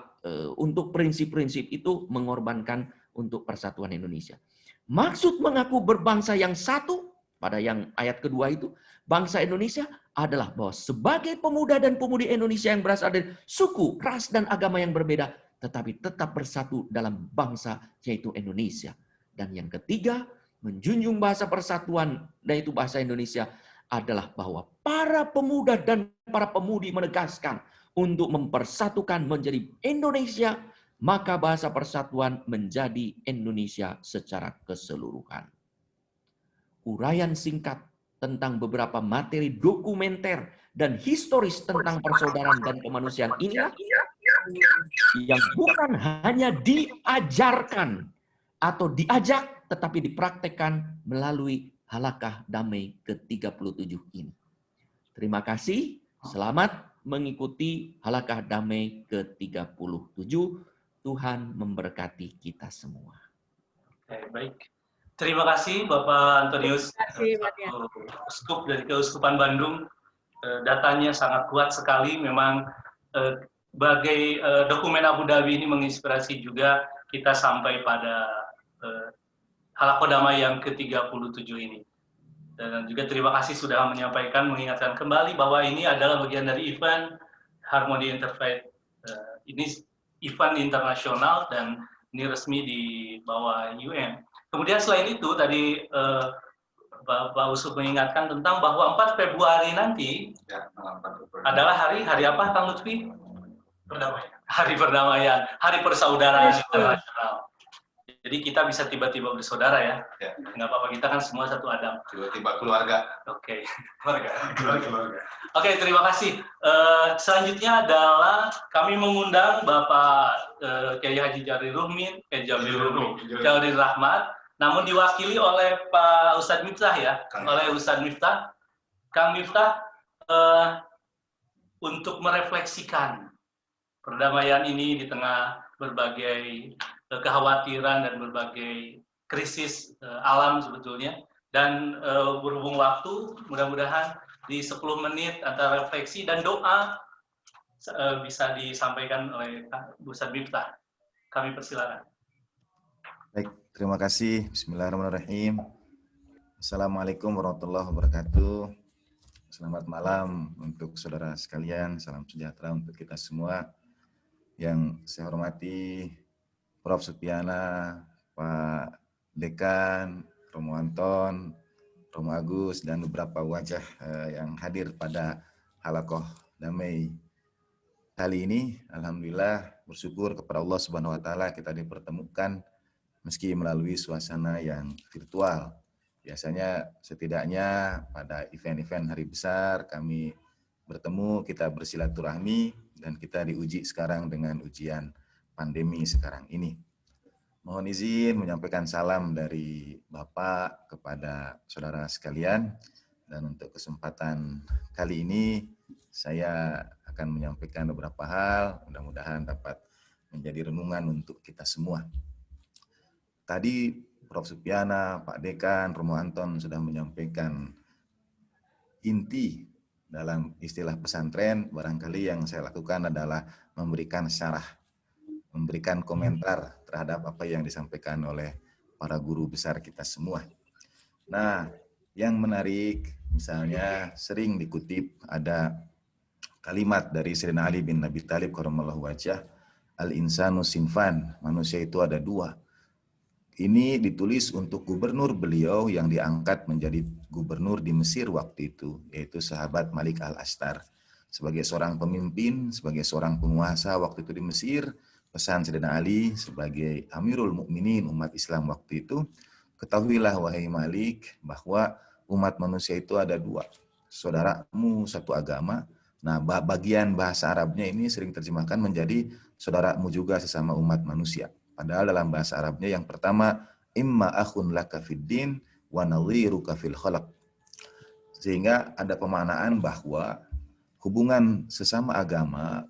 untuk prinsip-prinsip itu mengorbankan untuk persatuan Indonesia. Maksud mengaku berbangsa yang satu, pada yang ayat kedua itu, bangsa Indonesia adalah bahwa sebagai pemuda dan pemudi Indonesia yang berasal dari suku, ras, dan agama yang berbeda, tetapi tetap bersatu dalam bangsa yaitu Indonesia. Dan yang ketiga, menjunjung bahasa persatuan, yaitu bahasa Indonesia, adalah bahwa para pemuda dan para pemudi menegaskan untuk mempersatukan menjadi Indonesia, maka bahasa persatuan menjadi Indonesia secara keseluruhan. Uraian singkat tentang beberapa materi dokumenter dan historis tentang persaudaraan dan kemanusiaan ini yang bukan hanya diajarkan atau diajak, tetapi dipraktekkan melalui Halakah Damai ke-37 ini. Terima kasih, selamat mengikuti Halakah Damai ke-37. Tuhan memberkati kita semua. Oke, baik. Terima kasih Bapak Antonius, Uskup dari Keuskupan Bandung. Datanya sangat kuat sekali, memang bagai dokumen Abu Dhabi ini menginspirasi juga kita sampai pada Halaqah Damai yang ke-37 ini. Dan juga terima kasih sudah mengingatkan kembali bahwa ini adalah bagian dari event Harmony Interfaith. Ini event internasional dan ini resmi di bawah UN. Kemudian selain itu tadi Pak Uskup mengingatkan tentang bahwa 4 Februari nanti adalah hari apa, Kang Lutfi? Perdamaian. Hari perdamaian, hari persaudaraan internasional. Jadi kita bisa tiba-tiba bersaudara ya. Nggak apa-apa, kita kan semua satu Adam. Tiba-tiba keluarga. Oke. Keluarga. Oke, terima kasih. Selanjutnya adalah kami mengundang Bapak Kiai Haji Jalil Rahmat, namun diwakili oleh Pak Ustadz Miftah ya, oleh Ustadz Miftah. Kang Miftah untuk merefleksikan perdamaian ini di tengah berbagai kekhawatiran dan berbagai krisis alam sebetulnya. Dan berhubung waktu, mudah-mudahan di 10 menit antara refleksi dan doa bisa disampaikan oleh Ustadz Miftah. Kami persilakan. Baik, terima kasih. Bismillahirrahmanirrahim. Assalamualaikum warahmatullahi wabarakatuh. Selamat malam untuk saudara sekalian. Salam sejahtera untuk kita semua. Yang saya hormati Prof. Supiana, Pak Dekan, Romo Anton, Romo Agus, dan beberapa wajah yang hadir pada Halaqah Damai kali ini. Alhamdulillah, bersyukur kepada Allah Subhanahu wa Ta'ala kita dipertemukan meski melalui suasana yang virtual. Biasanya setidaknya pada event-event hari besar kami bertemu, kita bersilaturahmi, dan kita diuji sekarang dengan ujian pandemi sekarang ini. Mohon izin menyampaikan salam dari Bapak kepada saudara sekalian, dan untuk kesempatan kali ini saya akan menyampaikan beberapa hal, mudah-mudahan dapat menjadi renungan untuk kita semua. Tadi Prof. Supiana, Pak Dekan, Romo Anton sudah menyampaikan inti dalam istilah pesantren. Barangkali yang saya lakukan adalah memberikan syarah, memberikan komentar terhadap apa yang disampaikan oleh para guru besar kita semua. Nah, yang menarik, misalnya sering dikutip ada kalimat dari Sayyidina Ali bin Abi Thalib karramallahu wajhah, al-insanu sinfan, manusia itu ada dua. Ini ditulis untuk gubernur beliau yang diangkat menjadi gubernur di Mesir waktu itu, yaitu sahabat Malik al-Ashtar. Sebagai seorang pemimpin, sebagai seorang penguasa waktu itu di Mesir, pesan Sayyidina Ali sebagai Amirul Mukminin umat Islam waktu itu, ketahuilah wahai Malik bahwa umat manusia itu ada dua. Saudaramu satu agama. Nah, bagian bahasa Arabnya ini sering terjemahkan menjadi saudaramu juga sesama umat manusia. Padahal dalam bahasa Arabnya yang pertama, imma akhun laka fid din wa nadhiruka fil khalaq. Sehingga ada pemaknaan bahwa hubungan sesama agama,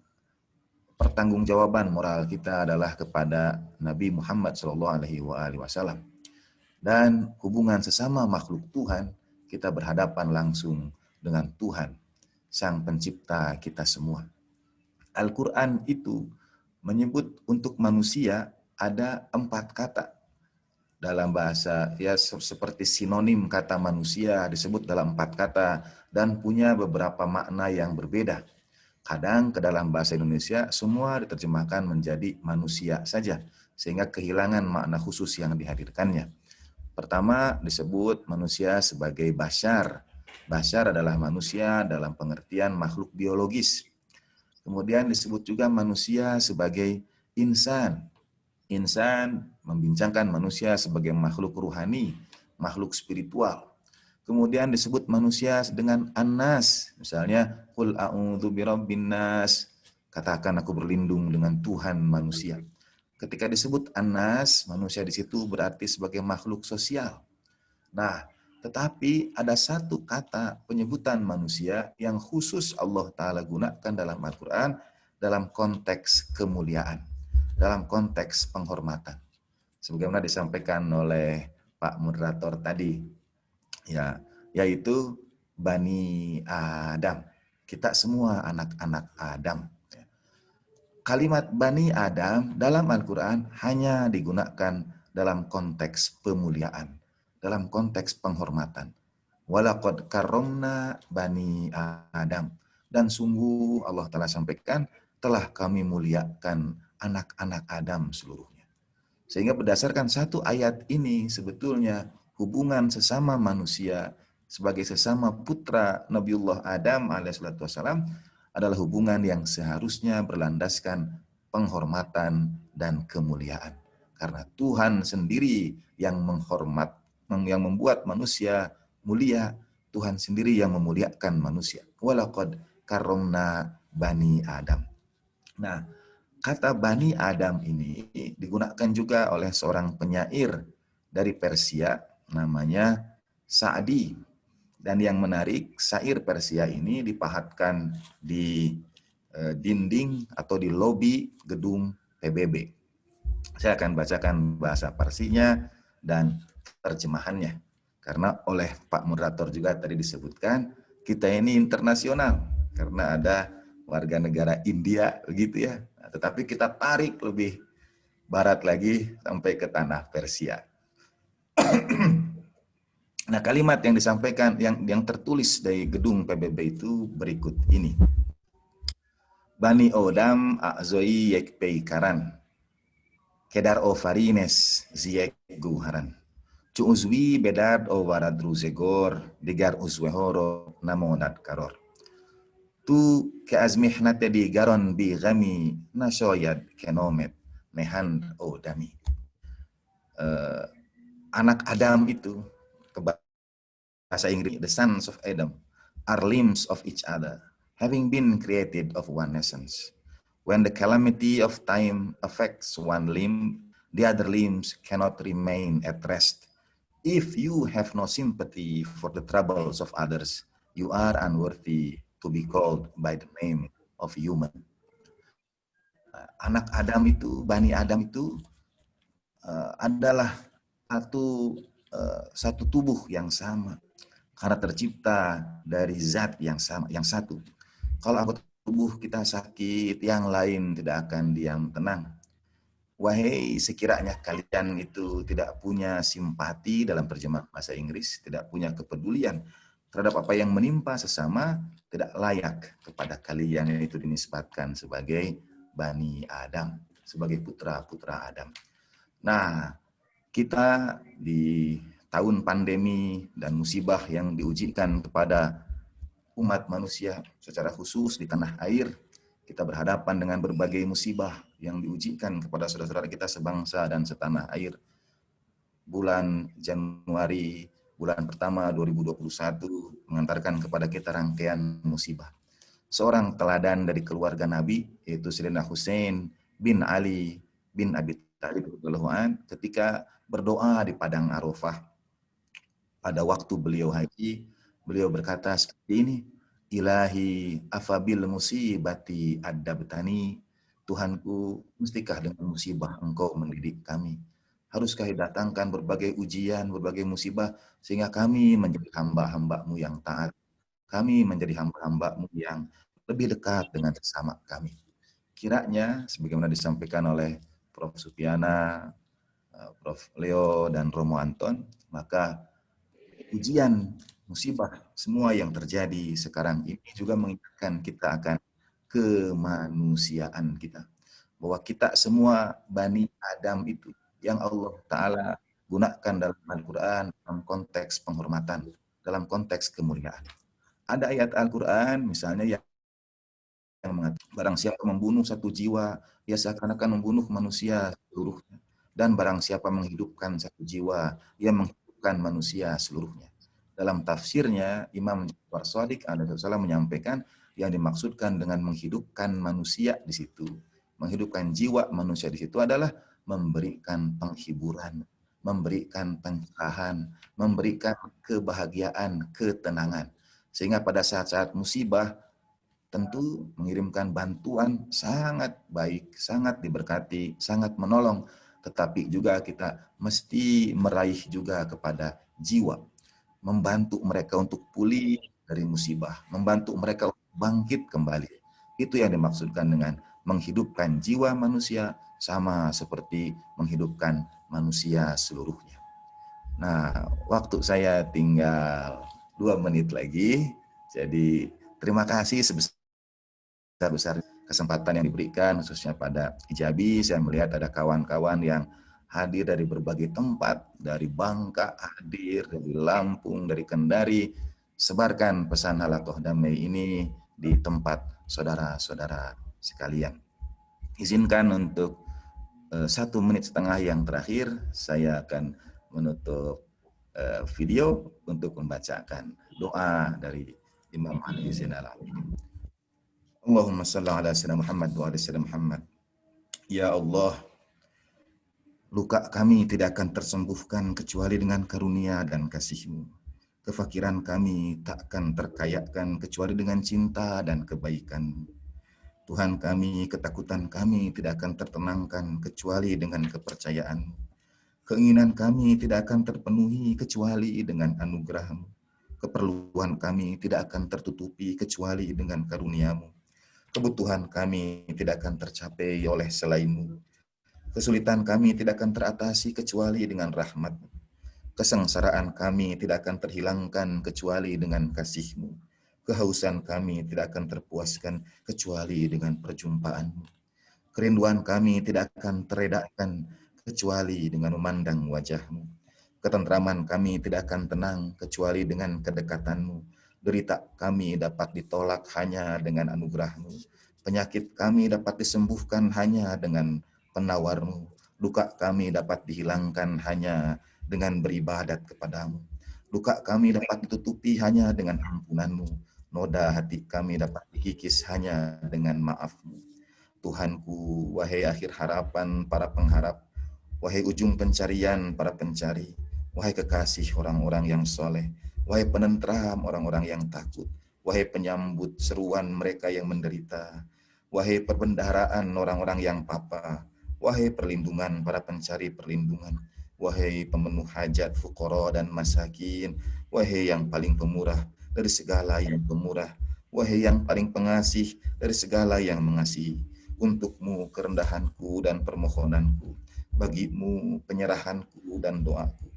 pertanggungjawaban moral kita adalah kepada Nabi Muhammad SAW. Dan hubungan sesama makhluk Tuhan, kita berhadapan langsung dengan Tuhan, Sang Pencipta kita semua. Al-Quran itu menyebut untuk manusia ada 4 kata. Dalam bahasa, ya seperti sinonim kata manusia disebut dalam 4 kata dan punya beberapa makna yang berbeda. Kadang ke dalam bahasa Indonesia semua diterjemahkan menjadi manusia saja, sehingga kehilangan makna khusus yang dihadirkannya. Pertama disebut manusia sebagai bashar. Bashar adalah manusia dalam pengertian makhluk biologis. Kemudian disebut juga manusia sebagai insan. Insan membincangkan manusia sebagai makhluk ruhani, makhluk spiritual. Kemudian disebut manusia dengan an-nas. Misalnya, qul a'udzu birabbin nas. Katakan aku berlindung dengan Tuhan manusia. Ketika disebut an-nas, manusia di situ berarti sebagai makhluk sosial. Nah, tetapi ada satu kata penyebutan manusia yang khusus Allah Ta'ala gunakan dalam Al-Quran dalam konteks kemuliaan, dalam konteks penghormatan. Sebagaimana disampaikan oleh Pak Moderator tadi, ya, yaitu Bani Adam. Kita semua anak-anak Adam. Kalimat Bani Adam dalam Al-Quran hanya digunakan dalam konteks pemuliaan, dalam konteks penghormatan. Walaqad karramna Bani Adam. Dan sungguh Allah Ta'ala sampaikan, telah kami muliakan anak-anak Adam seluruhnya. Sehingga berdasarkan satu ayat ini sebetulnya hubungan sesama manusia sebagai sesama putra Nabiullah Adam alaihissalam adalah hubungan yang seharusnya berlandaskan penghormatan dan kemuliaan. Karena Tuhan sendiri yang yang membuat manusia mulia, Tuhan sendiri yang memuliakan manusia. Walaqad karramna Bani Adam. Nah, kata Bani Adam ini digunakan juga oleh seorang penyair dari Persia namanya Sa'di. Dan yang menarik, syair Persia ini dipahatkan di dinding atau di lobi gedung PBB. Saya akan bacakan bahasa Parsinya dan terjemahannya. Karena oleh Pak Moderator juga tadi disebutkan, kita ini internasional. Karena ada warga negara India, begitu ya. Tetapi kita tarik lebih barat lagi sampai ke tanah Persia. Nah, kalimat yang disampaikan, yang tertulis dari gedung PBB itu berikut ini. Bani Odam a'zoi yekpei karan. Kedar o farines ziyek guharan. Cu'uzwi bedad o warad ruzegor, digar uzwehoro namonat karor. Tu keazmihnate di garon bi gami nasoyad kenomet mehan o dami. Anak Adam itu, bahasa Inggris, the sons of Adam are limbs of each other, having been created of one essence. When the calamity of time affects one limb, the other limbs cannot remain at rest. If you have no sympathy for the troubles of others, you are unworthy to be called by the name of human. Anak Adam itu, Bani Adam itu adalah satu tubuh yang sama karena tercipta dari zat yang sama, yang satu. Kalau anggota tubuh kita sakit, yang lain tidak akan diam tenang. wahai sekiranya kalian itu tidak punya simpati dalam terjemah bahasa Inggris, tidak punya kepedulian terhadap apa yang menimpa sesama, tidak layak kepada kalian itu dinisbatkan sebagai Bani Adam, sebagai putra-putra Adam. Nah, kita di tahun pandemi dan musibah yang diujikan kepada umat manusia secara khusus di tanah air, kita berhadapan dengan berbagai musibah yang diujikan kepada saudara-saudara kita sebangsa dan setanah air. Bulan Januari, bulan pertama 2021 mengantarkan kepada kita rangkaian musibah. Seorang teladan dari keluarga Nabi, yaitu Sayyidina Husain bin Ali bin Abi Thalib ketika berdoa di Padang Arafah pada waktu beliau haji, beliau berkata seperti ini, Ilahi afabil musibati adabtani, Tuhanku, mestikah dengan musibah engkau mendidik kami? Haruskah datangkan berbagai ujian, berbagai musibah, sehingga kami menjadi hamba-hamba-Mu yang taat, kami menjadi hamba-hamba-Mu yang lebih dekat dengan sesama kami. Kiranya, sebagaimana disampaikan oleh Prof. Supiana, Prof. Leo, dan Romo Anton, maka ujian, musibah, semua yang terjadi sekarang ini juga mengingatkan kita akan kemanusiaan kita. Bahwa kita semua Bani Adam itu yang Allah Ta'ala gunakan dalam Al-Quran dalam konteks penghormatan, dalam konteks kemuliaan. Ada ayat Al-Quran misalnya yang mengatakan barang siapa membunuh satu jiwa, ia seakan-akan membunuh manusia seluruhnya. Dan barang siapa menghidupkan satu jiwa, ia menghidupkan manusia seluruhnya. Dalam tafsirnya, Imam Ja'far Shadiq alaihissalam menyampaikan yang dimaksudkan dengan menghidupkan manusia di situ, menghidupkan jiwa manusia di situ adalah memberikan penghiburan, memberikan pencerahan, memberikan kebahagiaan, ketenangan. Sehingga pada saat-saat musibah, tentu mengirimkan bantuan sangat baik, sangat diberkati, sangat menolong. Tetapi juga kita mesti meraih juga kepada jiwa, membantu mereka untuk pulih dari musibah, membantu mereka untuk bangkit kembali. Itu yang dimaksudkan dengan menghidupkan jiwa manusia sama seperti menghidupkan manusia seluruhnya. Nah, waktu saya tinggal 2 menit lagi, jadi terima kasih sebesar-besar kesempatan yang diberikan, khususnya pada Ijabi. Saya melihat ada kawan-kawan yang hadir dari berbagai tempat, dari Bangka hadir, dari Lampung, dari Kendari. Sebarkan pesan halaqah damai ini di tempat saudara-saudara sekalian. Izinkan untuk 1 menit setengah yang terakhir, saya akan menutup video untuk membacakan doa dari Imam Ali Zainal Abidin. Allahumma salli ala sayyidina Muhammad wa ala sayyidina Muhammad. Ya Allah, luka kami tidak akan tersembuhkan kecuali dengan karunia dan kasih-Mu. Kefakiran kami tak akan terkayakan kecuali dengan cinta dan kebaikan-Mu. Tuhan kami, ketakutan kami tidak akan tertenangkan kecuali dengan kepercayaan-Mu. Keinginan kami tidak akan terpenuhi kecuali dengan anugerah-Mu. Keperluan kami tidak akan tertutupi kecuali dengan karunia-Mu. Kebutuhan kami tidak akan tercapai oleh selain-Mu. Kesulitan kami tidak akan teratasi kecuali dengan rahmat-Mu. Kesengsaraan kami tidak akan terhilangkan kecuali dengan kasih-Mu. Kehausan kami tidak akan terpuaskan kecuali dengan perjumpaan-Mu. Kerinduan kami tidak akan teredakan kecuali dengan memandang wajah-Mu. Ketentraman kami tidak akan tenang kecuali dengan kedekatan-Mu. Derita kami dapat ditolak hanya dengan anugerah-Mu. Penyakit kami dapat disembuhkan hanya dengan penawar-Mu. Luka kami dapat dihilangkan hanya dengan beribadat kepada-Mu. Luka kami dapat ditutupi hanya dengan ampunan-Mu. Noda hati kami dapat dikikis hanya dengan maaf-Mu. Tuhanku, wahai akhir harapan para pengharap, wahai ujung pencarian para pencari, wahai kekasih orang-orang yang soleh, wahai penentram orang-orang yang takut, wahai penyambut seruan mereka yang menderita, wahai perbendaharaan orang-orang yang papa, wahai perlindungan para pencari perlindungan, wahai pemenuh hajat fuqara dan masakin, wahai yang paling pemurah dari segala yang pemurah, wahai yang paling pengasih dari segala yang mengasihi, untukmu kerendahanku dan permohonanku, bagimu penyerahanku dan doaku.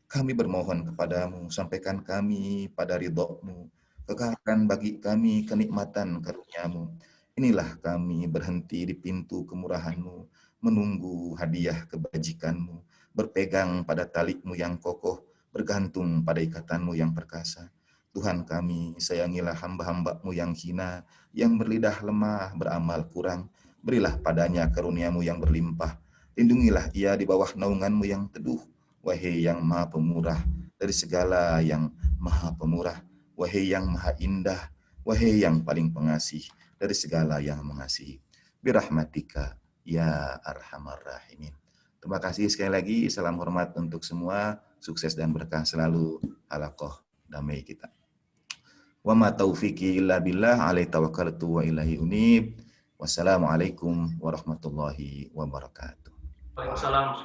Kami bermohon kepadamu, sampaikan kami pada ridho-Mu, kekalkan bagi kami kenikmatan karunia-Mu. Inilah kami berhenti di pintu kemurahan-Mu, menunggu hadiah kebajikan-Mu, berpegang pada tali-Mu yang kokoh, bergantung pada ikatan-Mu yang perkasa. Tuhan kami, sayangilah hamba-hamba-Mu yang hina, yang berlidah lemah, beramal kurang. Berilah padanya karunia-Mu yang berlimpah. Lindungilah ia di bawah naungan-Mu yang teduh. Wahai yang maha pemurah, dari segala yang maha pemurah. Wahai yang maha indah, wahai yang paling pengasih, dari segala yang mengasihi. Birahmatika, ya arhamar rahimin. Terima kasih sekali lagi. Salam hormat untuk semua. Sukses dan berkah selalu. Halaqah damai kita. Wa ma taufiqi illa billah, alaihi tawakkaltu wa ilaihi unib. Wassalamualaikum warahmatullahi wabarakatuh. Waalaikumsalam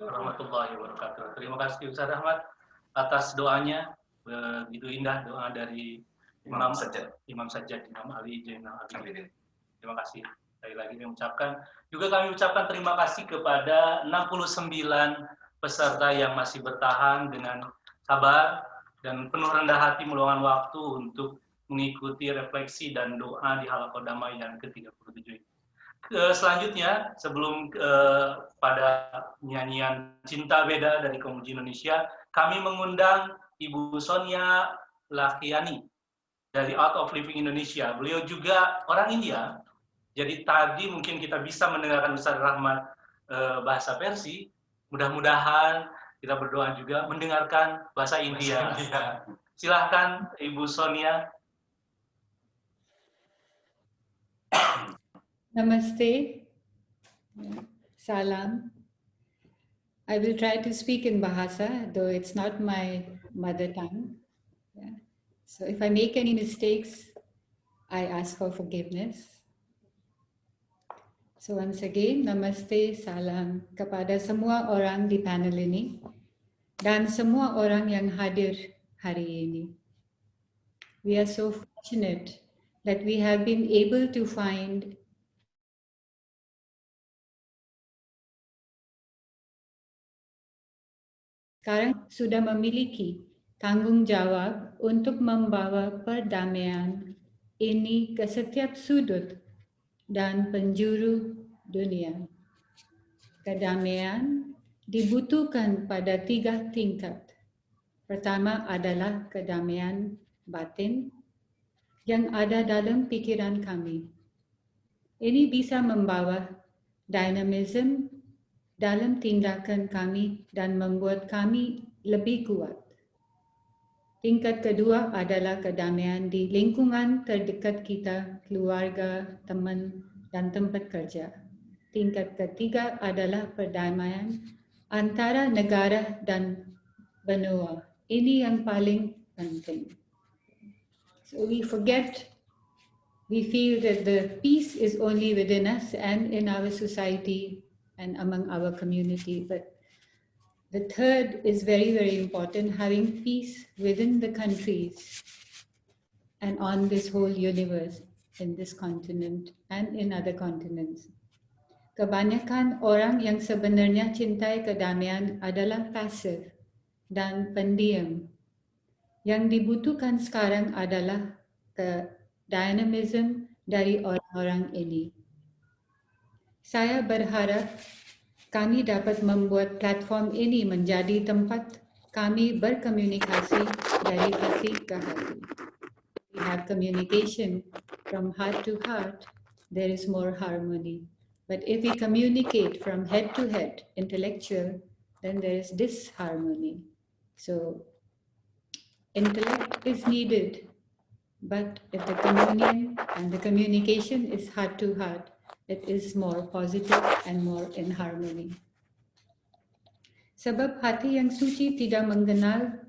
warahmatullahi wabarakatuh. Terima kasih Ustaz Ahmad atas doanya, begitu indah doa dari Imam Sajjad, Imam Ali Zainal Abidin. Terima kasih. Sekali lagi kami ucapkan. Juga kami ucapkan terima kasih kepada 69 peserta yang masih bertahan dengan sabar dan penuh rendah hati meluangkan waktu untuk mengikuti refleksi dan doa di halaqah damai yang ke-37 ini. Selanjutnya, sebelum pada nyanyian Cinta Beda dari Komuji Indonesia, kami mengundang Ibu Sonia Lakiani dari Art of Living Indonesia. Beliau juga orang India, jadi tadi mungkin kita bisa mendengarkan Ustaz Rahmat bahasa Persia. Mudah-mudahan kita berdoa juga mendengarkan bahasa India. Silahkan Ibu Sonia. Namaste. Salam. I will try to speak in Bahasa, though it's not my mother tongue. Yeah. So if I make any mistakes, I ask for forgiveness. So once again, namaste, salam kepada semua orang di panel ini dan semua orang yang hadir hari ini. We are so fortunate that we have been able to find sekarang sudah memiliki tanggung jawab untuk membawa perdamaian ini ke setiap sudut dan penjuru dunia. Kedamaian dibutuhkan pada 3 tingkat. Pertama adalah kedamaian batin yang ada dalam pikiran kami. Ini bisa membawa dinamisme dalam tindakan kami dan membuat kami lebih kuat. Tingkat kedua adalah kedamaian di lingkungan terdekat kita, keluarga, teman, dan tempat kerja. Tingkat ketiga adalah perdamaian antara negara dan benua. Ini yang paling penting. So we feel that the peace is only within us and in our society and among our community, but the third is very, very important, having peace within the countries and on this whole universe, in this continent and in other continents. Kebanyakan orang yang sebenarnya cintai kedamaian adalah pasif dan pendiam. Yang dibutuhkan sekarang adalah dynamism dari orang-orang ini. Saya berharap kami dapat membuat platform ini menjadi tempat kami berkomunikasi dari hati ke hati. We have communication from heart to heart, there is more harmony. But if we communicate from head to head, intellectual, then there is disharmony. So intellect is needed, but if the communion and the communication is heart to heart, it is more positive and more in harmony. Sebab hati yang suci tidak mengenal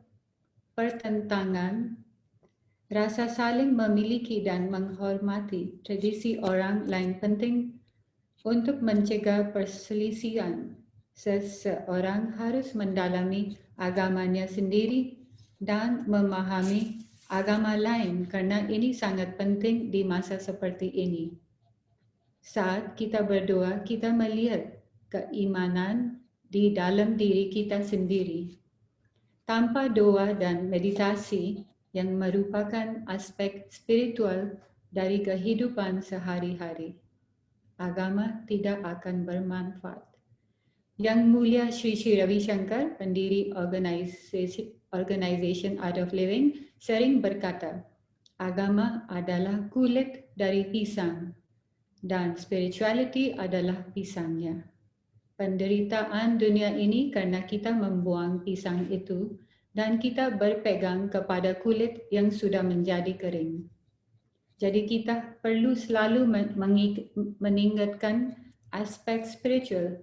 pertentangan, rasa saling memiliki dan menghormati tradisi orang lain penting untuk mencegah perselisihan. Seseorang harus mendalami agamanya sendiri dan memahami agama lain karena ini sangat penting di masa seperti ini. Saat kita berdoa, kita melihat keimanan di dalam diri kita sendiri. Tanpa doa dan meditasi yang merupakan aspek spiritual dari kehidupan sehari-hari, agama tidak akan bermanfaat. Yang Mulia Sri Sri Ravi Shankar, pendiri Organization Art of Living, sering berkata, agama adalah kulit dari pisang dan spirituality adalah pisangnya. Penderitaan dunia ini karena kita membuang pisang itu dan kita berpegang kepada kulit yang sudah menjadi kering. Jadi kita perlu selalu mengingatkan aspek spiritual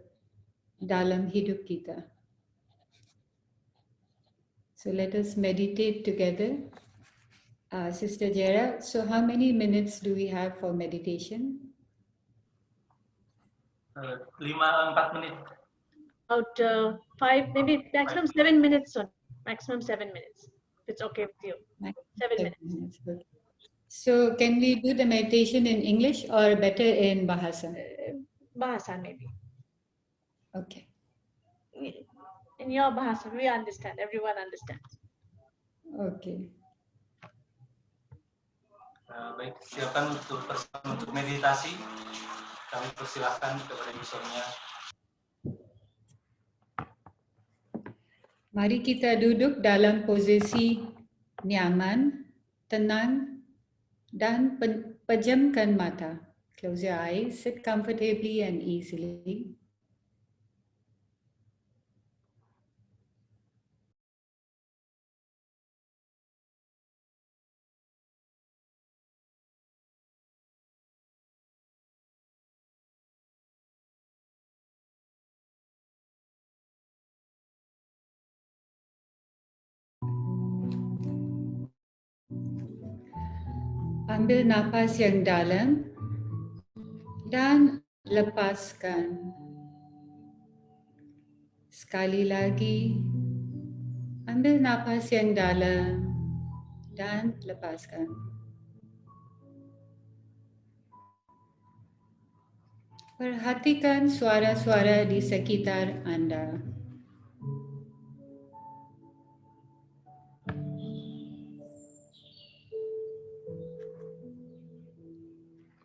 dalam hidup kita. So let us meditate together. Sister Jera, so how many minutes do we have for meditation? 4 menit. About 5, maybe maximum 7 minutes. So maximum 7 minutes. If it's okay with you. 7 minutes. Okay. So can we do the meditation in English or better in Bahasa? Bahasa maybe. Okay. In your Bahasa, we understand. Everyone understands. Okay. Baik, silakan untuk meditasi. Kami persilahkan kepada usernya. Mari kita duduk dalam posisi nyaman, tenang, dan pejamkan mata. Close your eyes, sit comfortably and easily. Ambil napas yang dalam dan lepaskan. Sekali lagi, ambil napas yang dalam dan lepaskan. Perhatikan suara-suara di sekitar Anda.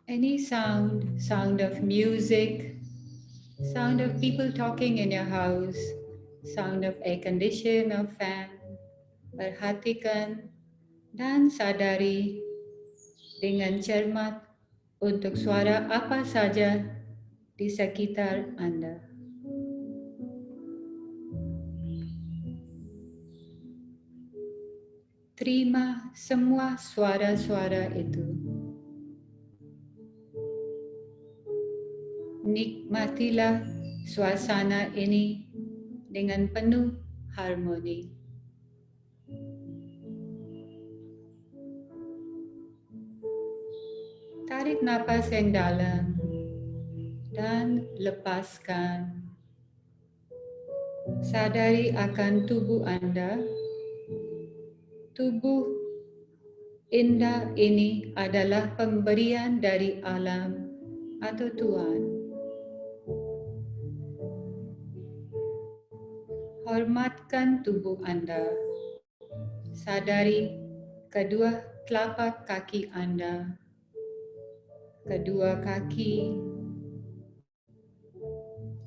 Any sound of music, sound of people talking in your house, sound of air condition or fan, perhatikan dan sadari dengan cermat untuk suara apa saja di sekitar Anda. Terima semua suara-suara itu. Nikmatilah suasana ini dengan penuh harmoni. Tarik napas yang dalam dan lepaskan. Sadari akan tubuh Anda. Tubuh indah ini adalah pemberian dari alam atau Tuhan. Hormatkan tubuh Anda. Sadari kedua telapak kaki Anda, kedua kaki,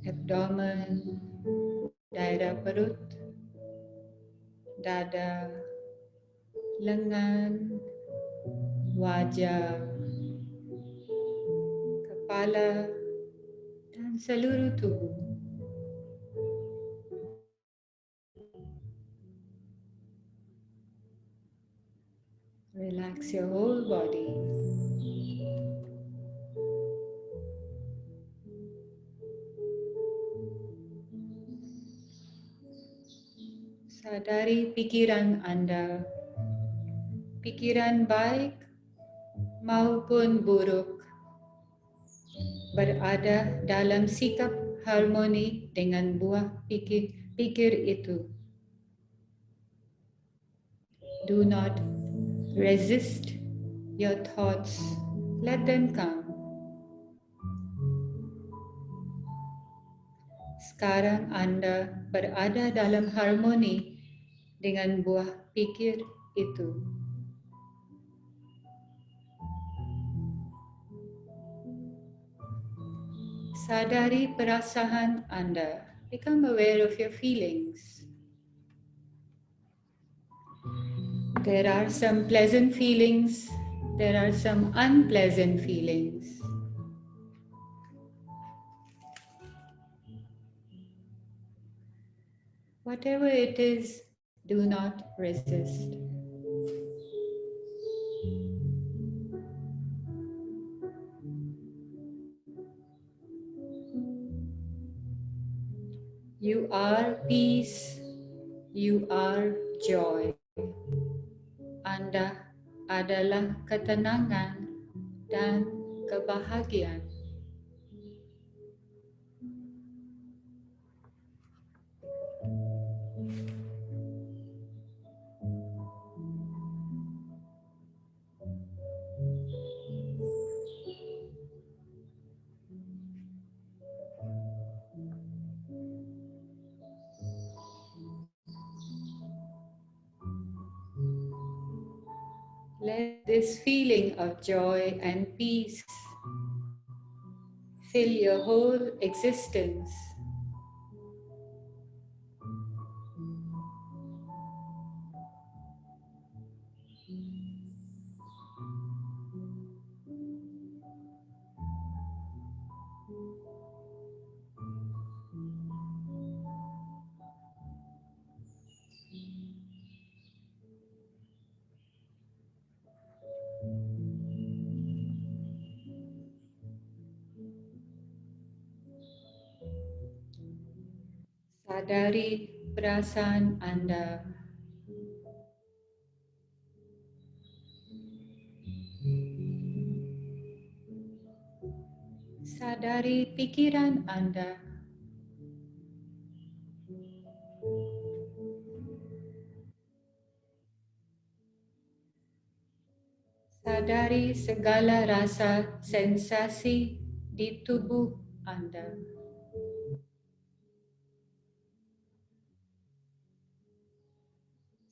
abdomen, daerah perut, dada, lengan, wajah, kepala, dan seluruh tubuh. Relax your whole body. Sadari pikiran Anda, pikiran baik maupun buruk, berada dalam sikap harmoni dengan buah pikir itu. Do not resist your thoughts. Let them come. sekarang Anda berada dalam harmoni dengan buah pikir itu. Sadari perasaan Anda. Become aware of your feelings. There are some pleasant feelings. There are some unpleasant feelings. Whatever it is, do not resist. You are peace. You are joy. Anda adalah ketenangan dan kebahagiaan. Let this feeling of joy and peace fill your whole existence. Sadari perasaan Anda. Sadari pikiran Anda. Sadari segala rasa sensasi di tubuh Anda.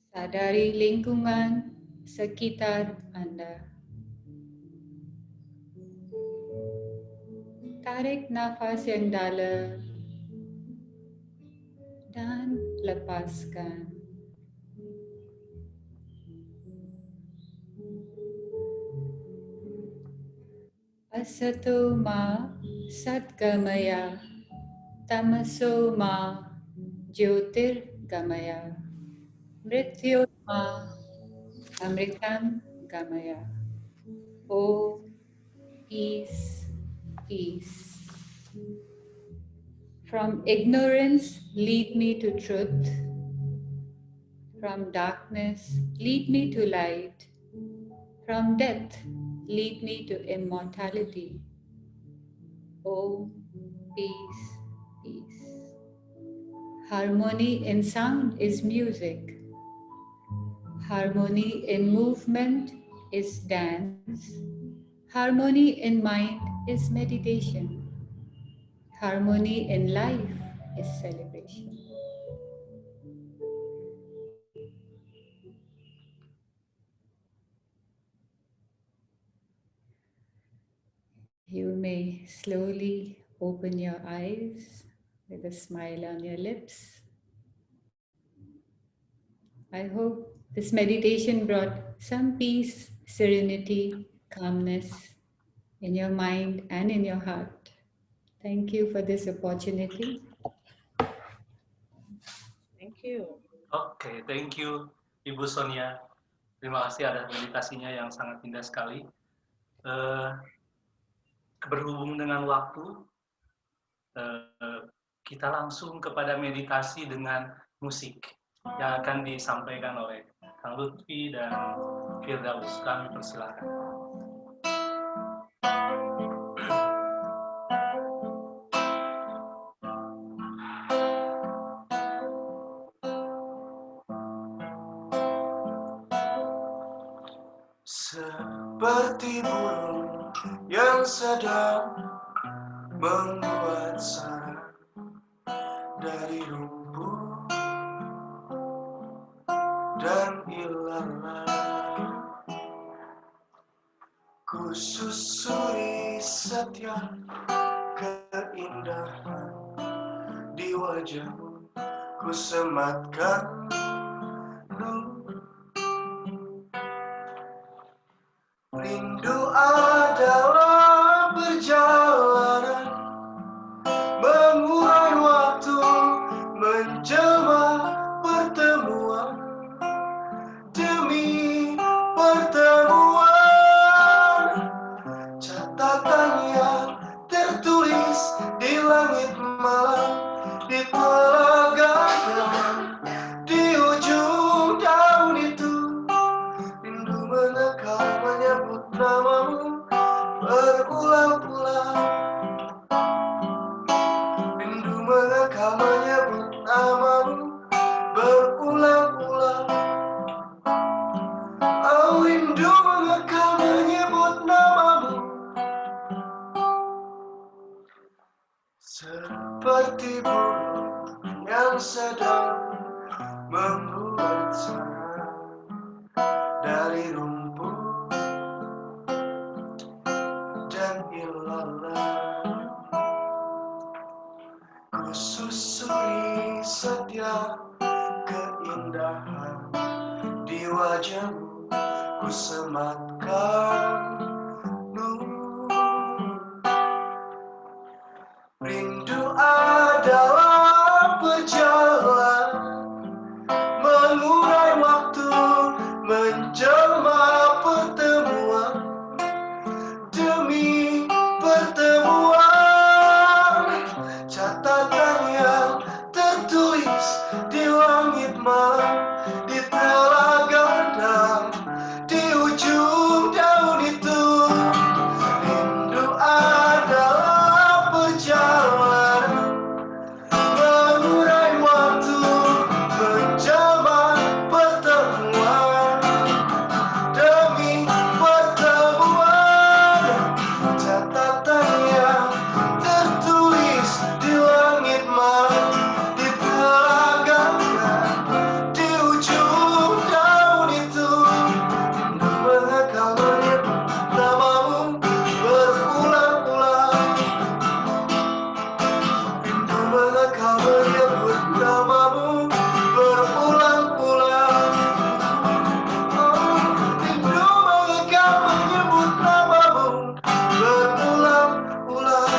Sadari lingkungan sekitar Anda. Tarik nafas yang dalam dan lepaskan. Asato ma satgamaya, tamaso ma jyotirgamaya, mrityo ma amritam gamaya. Oh, peace, peace. From ignorance, lead me to truth. From darkness, lead me to light. From death, lead me to immortality. Oh, peace, peace. Harmony in sound is music. Harmony in movement is dance. Harmony in mind is meditation. Harmony in life is celebration. You may slowly open your eyes with a smile on your lips. I hope this meditation brought some peace, serenity, calmness in your mind and in your heart. Thank you for this opportunity. Thank you. Oke, thank you Ibu Sonia. Terima kasih atas meditasinya yang sangat indah sekali. Berhubung dengan waktu, kita langsung kepada meditasi dengan musik yang akan disampaikan oleh Kang Lutfi dan Firdaus. Kami persilakan. Seperti burung yang sedang membuat sarang dari rumput dan ilalang, ku susuri setiap keindahan di wajahmu, ku sematkan rindu adalah perjalanan mengurai waktu, menjelma pertemuan demi pertemuan. Catatan yang tertulis di langit malam, di telaga dalam, di ujung daun itu, rindu menekal menyebut namamu berulang-ulang. Rindu menekal menyebut namamu berulang-ulang. Oh, rindu menekal menyebut namamu, seperti burung yang sedang membuat sarang dari rumput dan ilalang. Ku susuri setiap keindahan di wajahmu, ku sematkan rindu adalah perjalanan mengurai waktu, menjelma pertemuan demi pertemuan. Catatan yang tertulis di langit malam, di telaga dalam, di ujung daun itu, rindu adalah perjalanan mengurai waktu, menjelma pertemuan demi pertemuan. Catatan yang tertulis di langit malam, di telaga dalam, di ujung daun itu, rindu menekal menyebut namamu berulang-ulang. Rindu menekal menyebut namamu berulang-ulang. Oh, rindu menekal menyebut namamu berulang-ulang.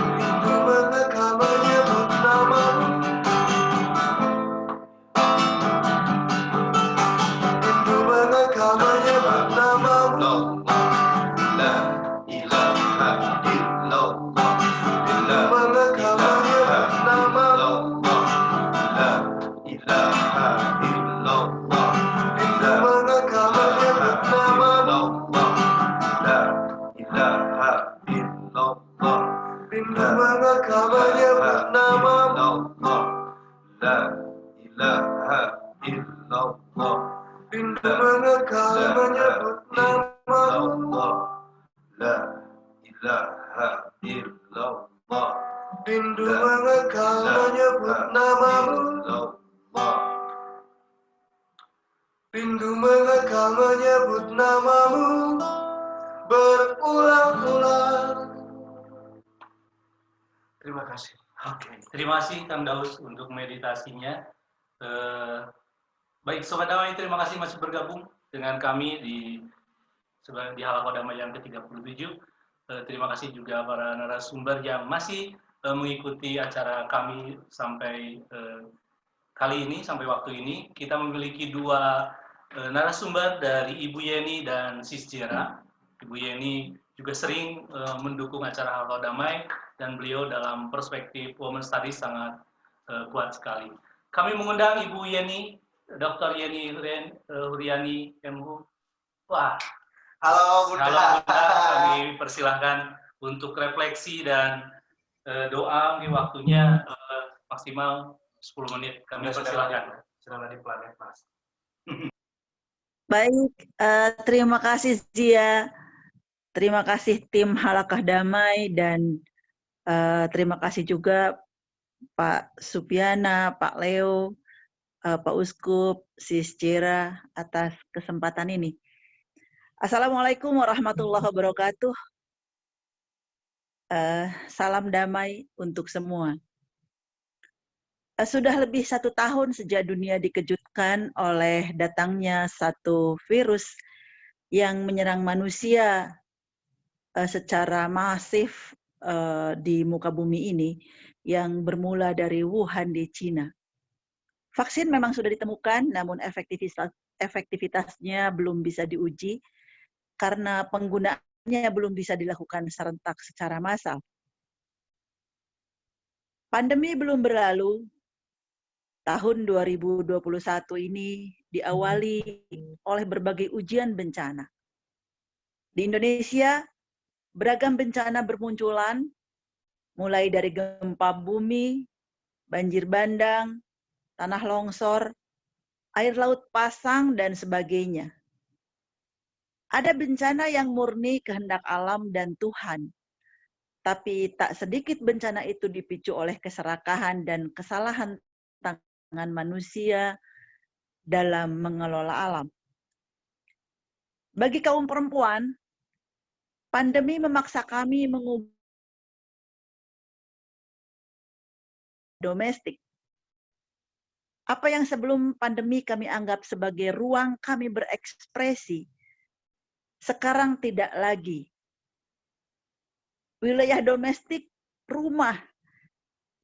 Rindu menekal menyebut namamu. Rindu menekal menyebut namamu. La ilaha illallah. Rindu menekal menyebut namamu. La ilaha illallah. Rindu menekal menyebut namamu. La ilaha illallah. Rindu menekal menyebut namamu. La ilaha illallah. Rindu menekal menyebut namamu. La ilaha illallah. Rindu menekal menyebut namamu. Rindu menekal menyebut namamu berulang-ulang. Terima kasih. Oke, terima kasih Kang Daus untuk meditasinya. Baik, Sobat Damai, terima kasih masih bergabung dengan kami di Halaqah Damai yang ke-37. Terima kasih juga para narasumber yang masih mengikuti acara kami sampai kali ini, sampai waktu ini. Kita memiliki dua narasumber dari Ibu Yeni dan Sis Jera. Ibu Yeni juga sering mendukung acara Halaqah Damai dan beliau dalam perspektif Women Studies sangat kuat sekali. Kami mengundang Ibu Yeni, Dr. Yeni Huriani MHu. Wah, halo Bunda. Kami persilahkan untuk refleksi dan doa. Mungkin waktunya maksimal 10 menit. Kami persilahkan. Sudah di planet Mas. Baik, terima kasih Zia. Terima kasih tim Halaqah Damai dan Terima kasih juga Pak Supiana, Pak Leo, Pak Uskup, Sis Jera atas kesempatan ini. Assalamualaikum warahmatullahi wabarakatuh. Salam damai untuk semua. Sudah lebih 1 tahun sejak dunia dikejutkan oleh datangnya satu virus yang menyerang manusia secara masif di muka bumi ini, yang bermula dari Wuhan di Cina. Vaksin memang sudah ditemukan, namun efektivitasnya belum bisa diuji karena penggunaannya belum bisa dilakukan serentak secara massal. Pandemi belum berlalu, tahun 2021 ini diawali oleh berbagai ujian bencana. Di Indonesia, beragam bencana bermunculan, mulai dari gempa bumi, banjir bandang, tanah longsor, air laut pasang, dan sebagainya. Ada bencana yang murni kehendak alam dan Tuhan, tapi tak sedikit bencana itu dipicu oleh keserakahan dan kesalahan tangan manusia dalam mengelola alam. Bagi kaum perempuan, pandemi memaksa kami mengubah domestik. Apa yang sebelum pandemi kami anggap sebagai ruang kami berekspresi, sekarang tidak lagi. Wilayah domestik, rumah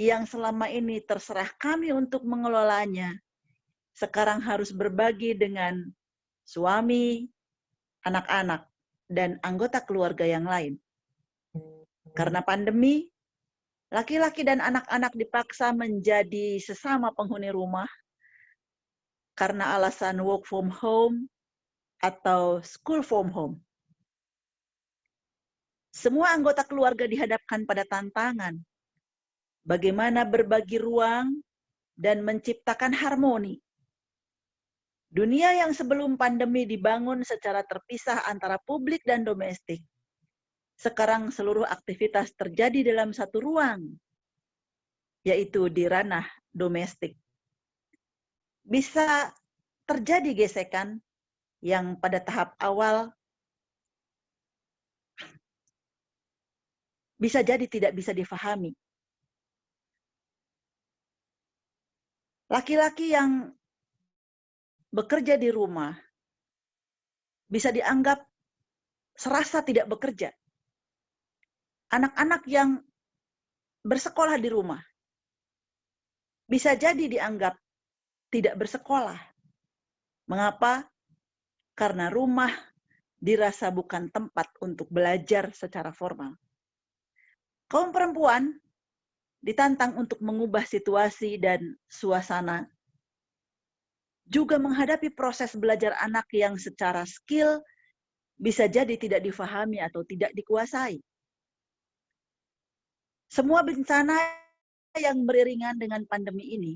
yang selama ini terserah kami untuk mengelolanya, sekarang harus berbagi dengan suami, anak-anak, dan anggota keluarga yang lain. Karena pandemi, laki-laki dan anak-anak dipaksa menjadi sesama penghuni rumah karena alasan work from home atau school from home. Semua anggota keluarga dihadapkan pada tantangan bagaimana berbagi ruang dan menciptakan harmoni. Dunia yang sebelum pandemi dibangun secara terpisah antara publik dan domestik, sekarang seluruh aktivitas terjadi dalam satu ruang, yaitu di ranah domestik. Bisa terjadi gesekan yang pada tahap awal bisa jadi tidak bisa difahami. Laki-laki yang bekerja di rumah bisa dianggap serasa tidak bekerja. Anak-anak yang bersekolah di rumah bisa jadi dianggap tidak bersekolah. Mengapa? Karena rumah dirasa bukan tempat untuk belajar secara formal. Kaum perempuan ditantang untuk mengubah situasi dan suasana, juga menghadapi proses belajar anak yang secara skill bisa jadi tidak difahami atau tidak dikuasai. Semua bencana yang beriringan dengan pandemi ini,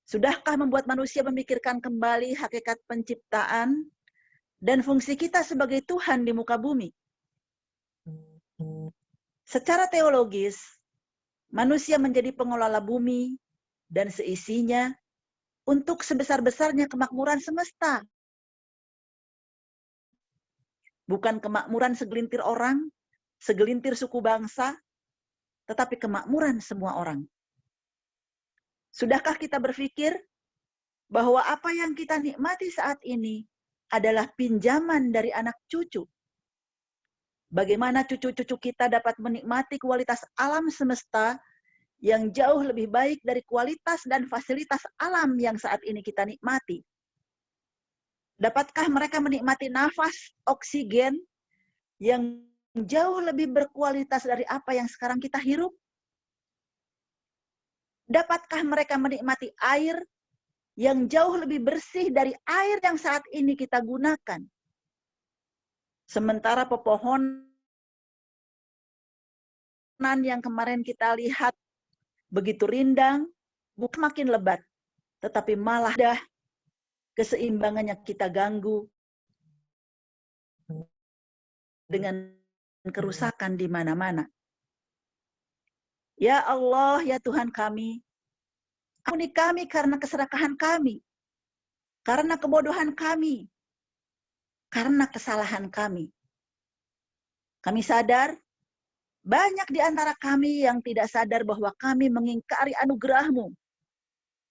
sudahkah membuat manusia memikirkan kembali hakikat penciptaan dan fungsi kita sebagai Tuhan di muka bumi? Secara teologis, manusia menjadi pengelola bumi dan seisinya untuk sebesar-besarnya kemakmuran semesta. Bukan kemakmuran segelintir orang, segelintir suku bangsa, tetapi kemakmuran semua orang. Sudahkah kita berpikir bahwa apa yang kita nikmati saat ini adalah pinjaman dari anak cucu? Bagaimana cucu-cucu kita dapat menikmati kualitas alam semesta yang jauh lebih baik dari kualitas dan fasilitas alam yang saat ini kita nikmati? Dapatkah mereka menikmati nafas oksigen yang jauh lebih berkualitas dari apa yang sekarang kita hirup? Dapatkah mereka menikmati air yang jauh lebih bersih dari air yang saat ini kita gunakan? Sementara pepohonan yang kemarin kita lihat begitu rindang, bukan makin lebat, tetapi malah dah keseimbangannya kita ganggu dengan kerusakan di mana-mana. Ya Allah, ya Tuhan kami, ampuni kami karena keserakahan kami, karena kebodohan kami, karena kesalahan kami. Kami sadar, banyak di antara kami yang tidak sadar bahwa kami mengingkari anugerah-Mu.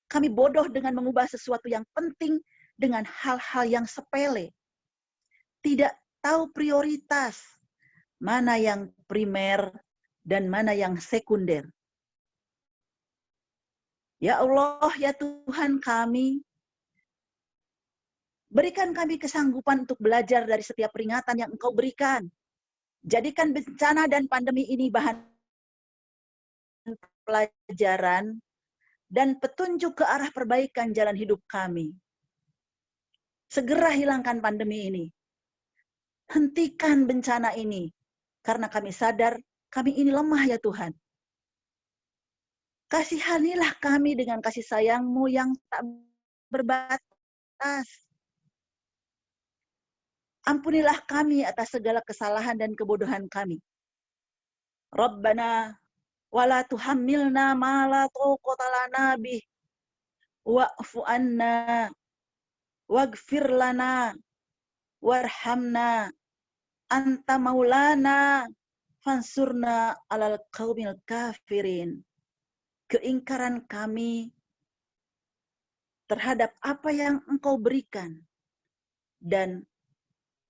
Kami bodoh dengan mengubah sesuatu yang penting dengan hal-hal yang sepele. Tidak tahu prioritas, mana yang primer dan mana yang sekunder. Ya Allah, ya Tuhan kami, berikan kami kesanggupan untuk belajar dari setiap peringatan yang Engkau berikan. Jadikan bencana dan pandemi ini bahan pelajaran dan petunjuk ke arah perbaikan jalan hidup kami. Segera hilangkan pandemi ini. Hentikan bencana ini, karena kami sadar kami ini lemah ya Tuhan. Kasihanilah kami dengan kasih sayang-Mu yang tak berbatas. Ampunilah kami atas segala kesalahan dan kebodohan kami. Rabbana wala tuhammilna ma la taqata lana bih wa'fu anna waghfir lana warhamna anta maulana fansurna alal qaumil kafirin. Keingkaran kami terhadap apa yang Engkau berikan dan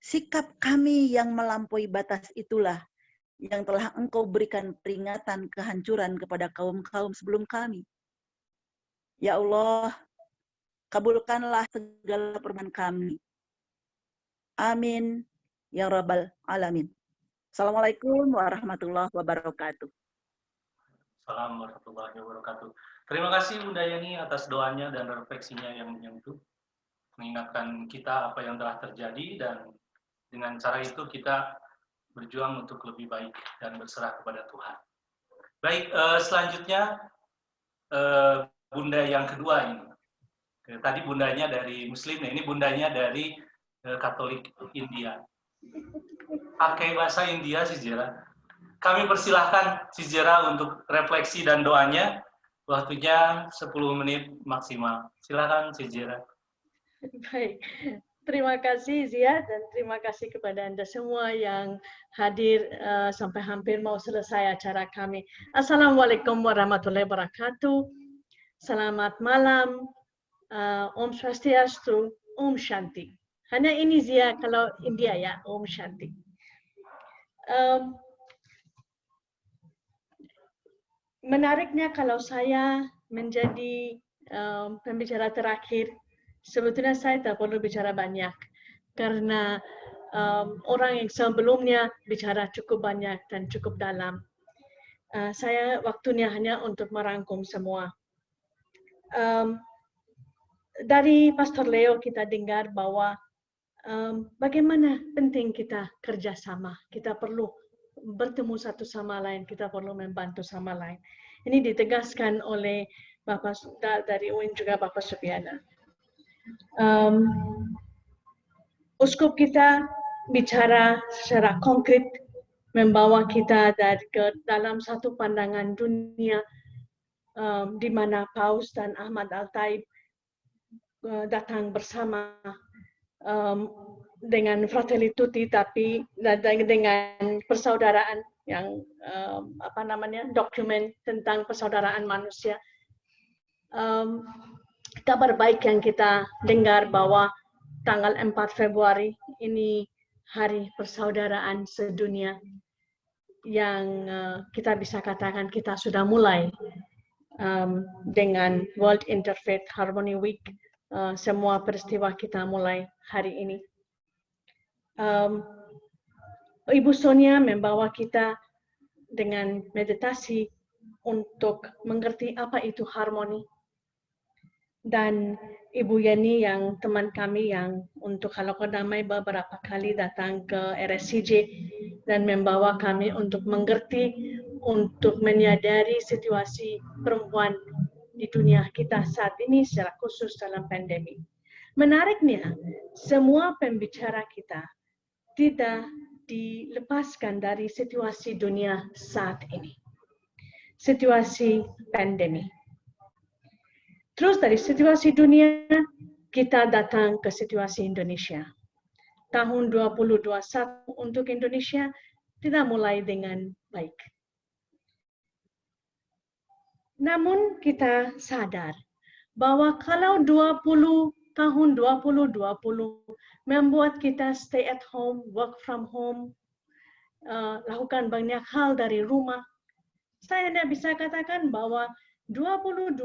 sikap kami yang melampaui batas itulah yang telah Engkau berikan peringatan kehancuran kepada kaum-kaum sebelum kami. Ya Allah, kabulkanlah segala permohonan kami. Amin. Ya Rabbal Alamin. Assalamualaikum warahmatullahi wabarakatuh. Assalamualaikum warahmatullahi wabarakatuh. Terima kasih Bunda Yani atas doanya dan refleksinya yang menyentuh. Mengingatkan kita apa yang telah terjadi dan dengan cara itu kita berjuang untuk lebih baik dan berserah kepada Tuhan. Baik, selanjutnya Bunda yang kedua ini. Tadi bundanya dari Muslim, ini bundanya dari Katolik India. Pakai bahasa India, Sijera. Kami persilahkan Sijera untuk refleksi dan doanya. Waktunya 10 menit maksimal. Silakan Sijera. Baik. Terima kasih Zia dan terima kasih kepada Anda semua yang hadir sampai hampir mau selesai acara kami. Assalamualaikum warahmatullahi wabarakatuh. Selamat malam. Om Swastiastu, Om Shanti. Hanya ini Zia kalau India ya, Om Shanti. Menariknya kalau saya menjadi pembicara terakhir, sebetulnya saya tak perlu bicara banyak karena orang yang sebelumnya bicara cukup banyak dan cukup dalam. Saya waktunya hanya untuk merangkum semua. Dari Pastor Leo kita dengar bahwa bagaimana penting kita kerjasama. Kita perlu bertemu satu sama lain, kita perlu membantu sama lain. Ini ditegaskan oleh Bapak dari UIN juga Bapak Supiana. Uskup kita bicara secara konkret, membawa kita ke dalam satu pandangan dunia di mana Paus dan Ahmad Al-Taib datang bersama dengan Fratelli Tutti, tapi dengan persaudaraan yang dokumen tentang persaudaraan manusia. Kabar baik yang kita dengar bahwa tanggal 4 Februari ini hari persaudaraan sedunia yang kita bisa katakan kita sudah mulai dengan World Interfaith Harmony Week. Semua peristiwa kita mulai hari ini. Ibu Sonia membawa kita dengan meditasi untuk mengerti apa itu harmoni. Dan Ibu Yani yang teman kami yang untuk Halakoh Damai beberapa kali datang ke RSCJ dan membawa kami untuk mengerti, untuk menyadari situasi perempuan di dunia kita saat ini secara khusus dalam pandemi. Menariknya, semua pembicara kita tidak dilepaskan dari situasi dunia saat ini. situasi pandemi. Terus dari situasi dunia, kita datang ke situasi Indonesia. Tahun 2021 untuk Indonesia tidak mulai dengan baik. Namun kita sadar bahwa kalau tahun 2020 membuat kita stay at home, work from home, lakukan banyak hal dari rumah, saya tidak bisa katakan bahwa 2021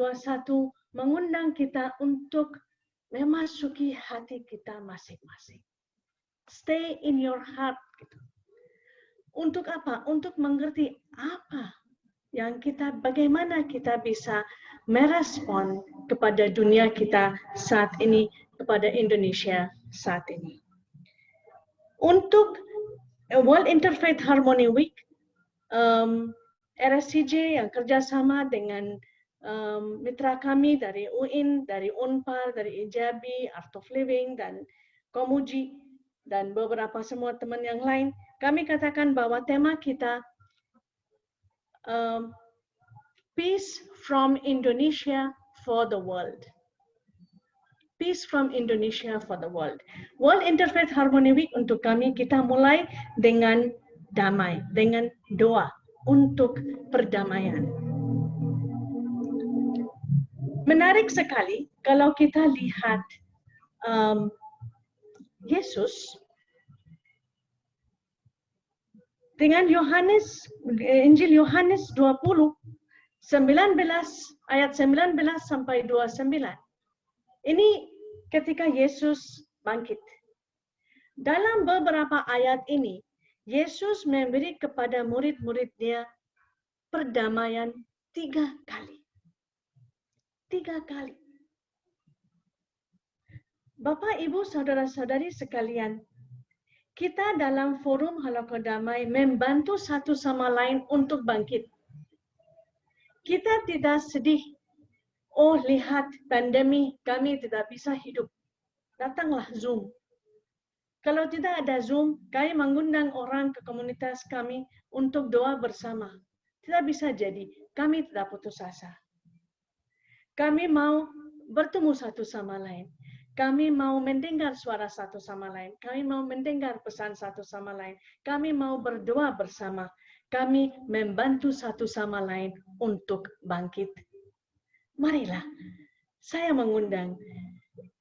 mengundang kita untuk memasuki hati kita masing-masing. Stay in your heart. Gitu. Untuk apa? Untuk mengerti apa yang bagaimana kita bisa merespon kepada dunia kita saat ini, kepada Indonesia saat ini. Untuk World Interfaith Harmony Week, RSCJ yang kerjasama dengan mitra kami dari UIN, dari UNPAR, dari IJABI, Art of Living, dan Komuji, dan beberapa semua teman yang lain, kami katakan bahwa tema kita Peace from Indonesia for the World. Peace from Indonesia for the World. World Interfaith Harmony Week untuk kami, kita mulai dengan damai, dengan doa untuk perdamaian. Menarik sekali kalau kita lihat Yesus dengan Injil Yohanes 20, 19 ayat 19 sampai 29. Ini ketika Yesus bangkit. Dalam beberapa ayat ini, Yesus memberi kepada murid-muridnya perdamaian 3 kali. 3 kali. Bapak, Ibu, saudara-saudari sekalian, kita dalam forum Haloka Damai membantu satu sama lain untuk bangkit. Kita tidak sedih, oh lihat pandemi kami tidak bisa hidup. Datanglah Zoom. Kalau tidak ada Zoom, kami mengundang orang ke komunitas kami untuk doa bersama. Tidak bisa jadi, kami tidak putus asa. Kami mau bertemu satu sama lain. Kami mau mendengar suara satu sama lain. Kami mau mendengar pesan satu sama lain. Kami mau berdoa bersama. Kami membantu satu sama lain untuk bangkit. Marilah, saya mengundang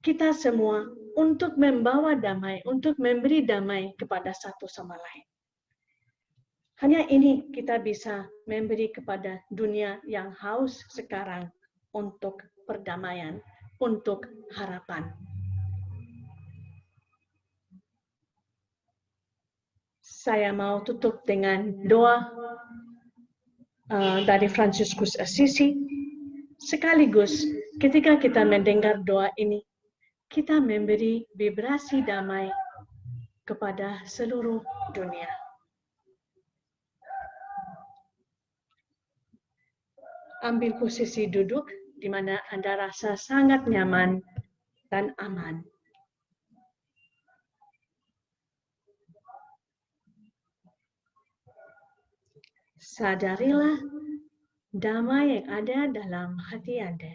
kita semua untuk membawa damai, untuk memberi damai kepada satu sama lain. Hanya ini kita bisa memberi kepada dunia yang haus sekarang untuk perdamaian, untuk harapan. Saya mau tutup dengan doa dari Fransiskus Assisi. Sekaligus ketika kita mendengar doa ini, kita memberi vibrasi damai kepada seluruh dunia. Ambil posisi duduk di mana Anda rasa sangat nyaman dan aman. Sadarilah damai yang ada dalam hati Anda.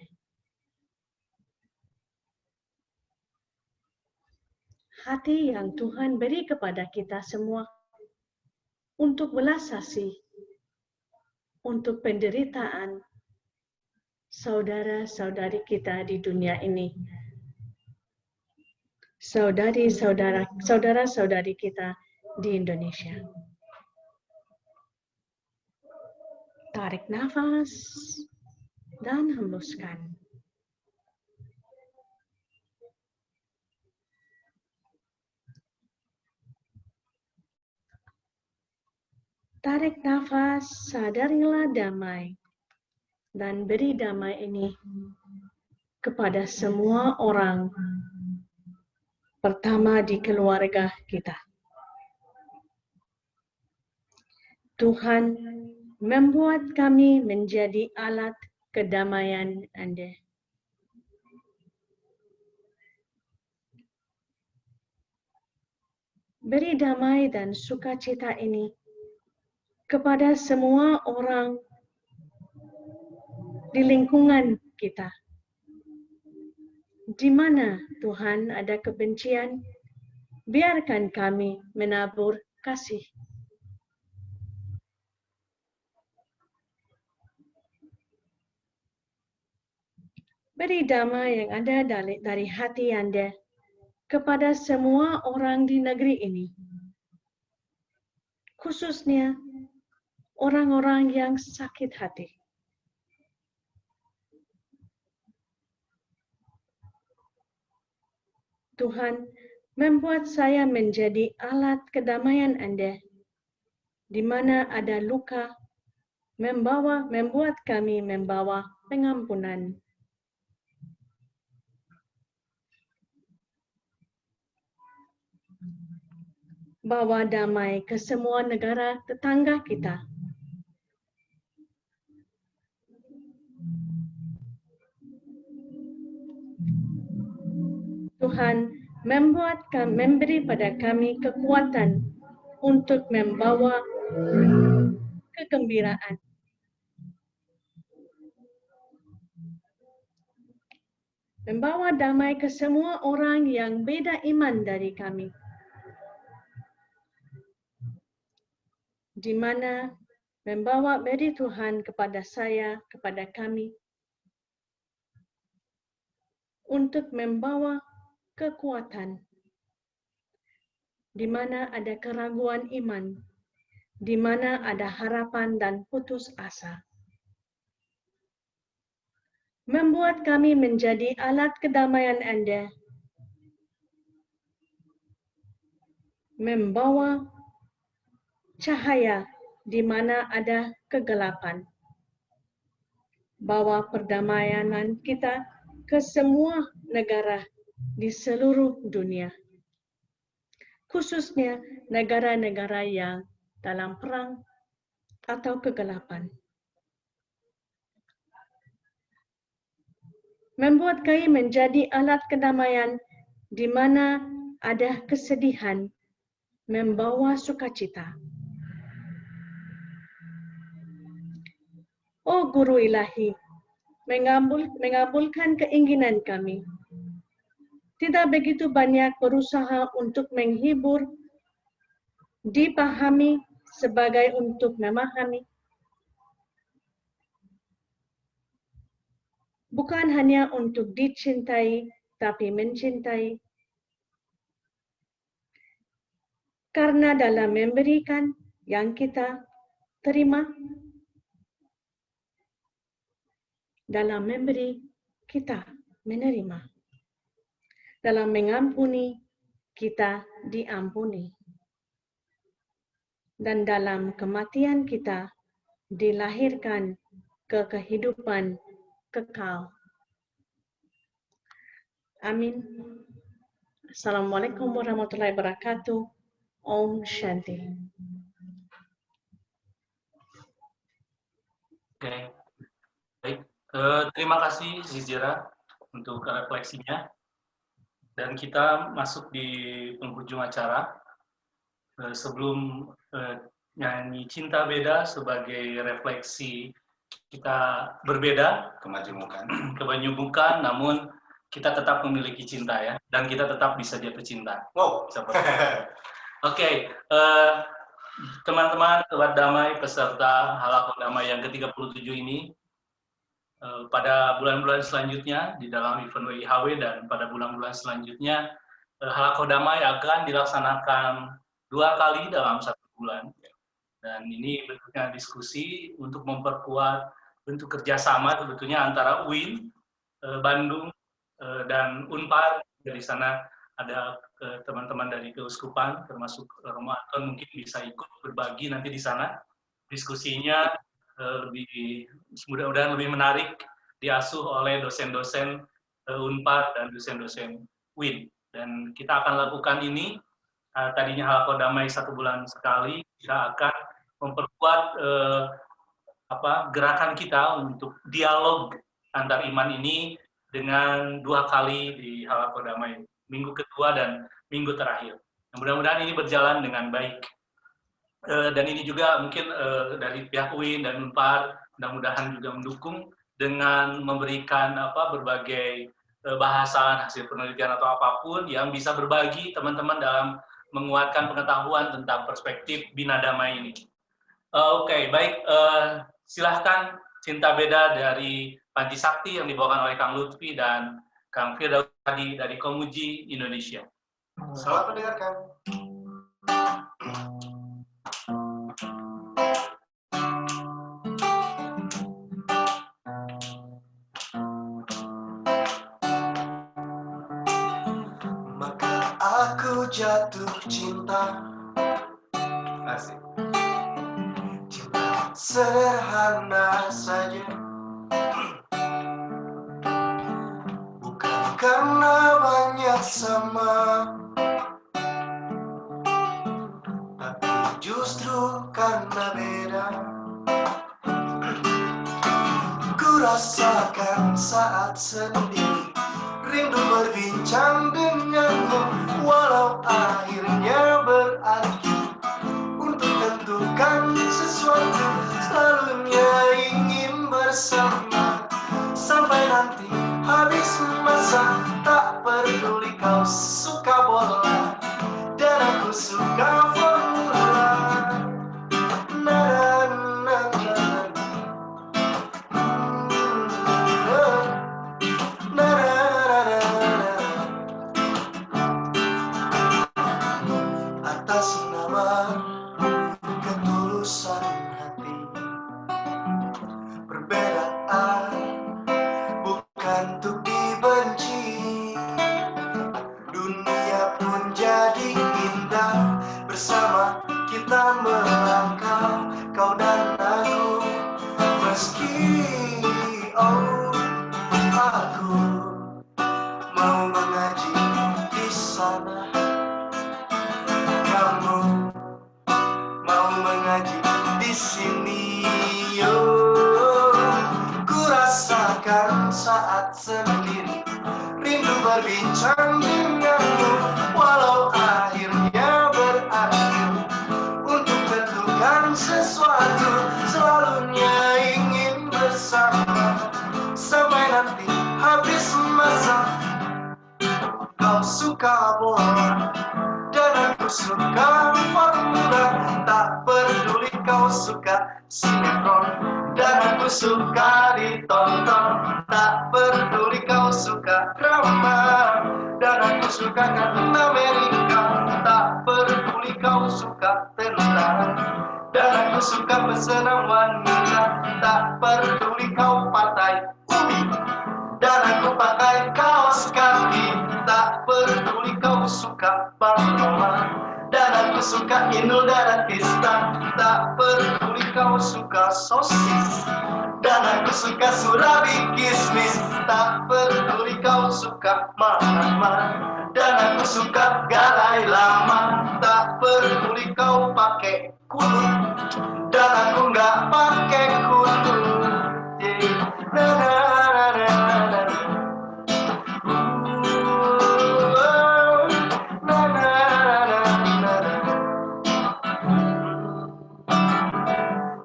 Hati yang Tuhan beri kepada kita semua untuk belas kasih, untuk penderitaan saudara-saudari kita di dunia ini. Saudara-saudari kita di Indonesia. Tarik nafas dan hembuskan. Tarik nafas, sadarilah damai, dan beri damai ini kepada semua orang, pertama di keluarga kita. Tuhan membuat kami menjadi alat kedamaian Anda. Beri damai dan sukacita ini kepada semua orang di lingkungan kita. Di mana Tuhan ada kebencian, biarkan kami menabur kasih. Beri damai yang ada dari hati Anda kepada semua orang di negeri ini, khususnya orang-orang yang sakit hati. Tuhan, membuat saya menjadi alat kedamaian Anda, di mana ada luka, membuat kami membawa pengampunan. Bawa damai ke semua negara tetangga kita. Tuhan, memberi pada kami kekuatan untuk membawa kegembiraan. Membawa damai ke semua orang yang beda iman dari kami. Di mana membawa beri Tuhan kepada saya, kepada kami, untuk membawa kekuatan. Di mana ada keraguan iman, di mana ada harapan dan putus asa. Membuat kami menjadi alat kedamaian Anda. Membawa cahaya di mana ada kegelapan. Bawa perdamaian kita ke semua negara di seluruh dunia. Khususnya negara-negara yang dalam perang atau kegelapan. Membuat kami menjadi alat kedamaian di mana ada kesedihan, membawa sukacita. Oh Guru Ilahi, mengabulkan keinginan kami. Tidak begitu banyak berusaha untuk menghibur, dipahami sebagai untuk memahami. Bukan hanya untuk dicintai, tapi mencintai. Karena dalam memberikan yang kita terima, dalam memberi kita menerima. Dalam mengampuni kita diampuni. Dan dalam kematian kita dilahirkan ke kehidupan kekal. Amin. Assalamualaikum warahmatullahi wabarakatuh. Om Shanti. Oke, baik. Terima kasih Zizira untuk refleksinya. Dan kita masuk di penghujung acara. Sebelum nyanyi Cinta Beda sebagai refleksi kita berbeda, kebanyakan, namun kita tetap memiliki cinta ya, dan kita tetap bisa jatuh cinta. Wow. Oke, teman-teman Sobat Damai peserta Halaqah Damai yang ke-37 ini, pada bulan-bulan selanjutnya di dalam event WIHW dan pada bulan-bulan selanjutnya Halaqah Damai akan dilaksanakan 2 kali dalam 1 bulan. Dan ini bentuknya diskusi untuk memperkuat bentuk kerjasama sebetulnya antara UIN, Bandung, dan UNPAD. Dari sana ada teman-teman dari Keuskupan, termasuk Romo Anton mungkin bisa ikut berbagi nanti di sana. Diskusinya mudah-mudahan lebih menarik, diasuh oleh dosen-dosen UNPAD dan dosen-dosen UIN. Dan kita akan lakukan ini, tadinya Halaqah Damai 1 bulan sekali, kita akan memperkuat gerakan kita untuk dialog antar iman ini dengan 2 kali di Halaqah Damai, minggu kedua dan minggu terakhir. Mudah-mudahan ini berjalan dengan baik. Dan ini juga mungkin dari pihak UIN dan UNPAD mudah-mudahan juga mendukung dengan memberikan berbagai bahasan, hasil penelitian atau apapun yang bisa berbagi teman-teman dalam menguatkan pengetahuan tentang perspektif Bina Damai ini. Oke, baik. Silahkan Cinta Beda dari Panti Sakti yang dibawakan oleh Kang Lutfi dan Kang Firdaus dari Komuji Indonesia. Selamat mendengarkan. Maka aku jatuh cinta. Asik. Cinta sederhana saja. Bukan karena banyak sama, tapi justru karena beda. Ku rasakan saat sendiri, rindu berbincang denganmu, walau akhirnya berarti untuk tentukan sesuatu, selalunya ingin bersama sampai nanti habis masa. Tak peduli kau suka bola dan aku suka formula. Atas nama ketulusan hati, perbedaan bukan untuk dibenci. Dunia pun jadi indah bersama kita melangkah, kau dan aku. Meski aku mau mengaji di sana, kamu mau mengaji di sini. Ku rasakan saat sendiri, rindu berbincang denganmu, walau akhirnya berakhir untuk tentukan sesuatu, selalunya ingin bersama sampai nanti habis masa. Kau suka bola dan aku suka formula, tak peduli kau suka sinetron dan aku suka ditonton, tak peduli kau suka drama dan aku suka Captain America, tak peduli kau suka tentara dan aku suka pesenam wanita, tak peduli kau pakai ubi dan aku pakai kaos kaki, tak peduli kau suka Bangkoma dan aku suka Inul Daratista, tak peduli kau suka sosis dan aku suka surabi kismis, tak peduli kau suka Mahatma dan aku suka galai lama, tak peduli kau pakai kudu dan aku nggak pakai kudu.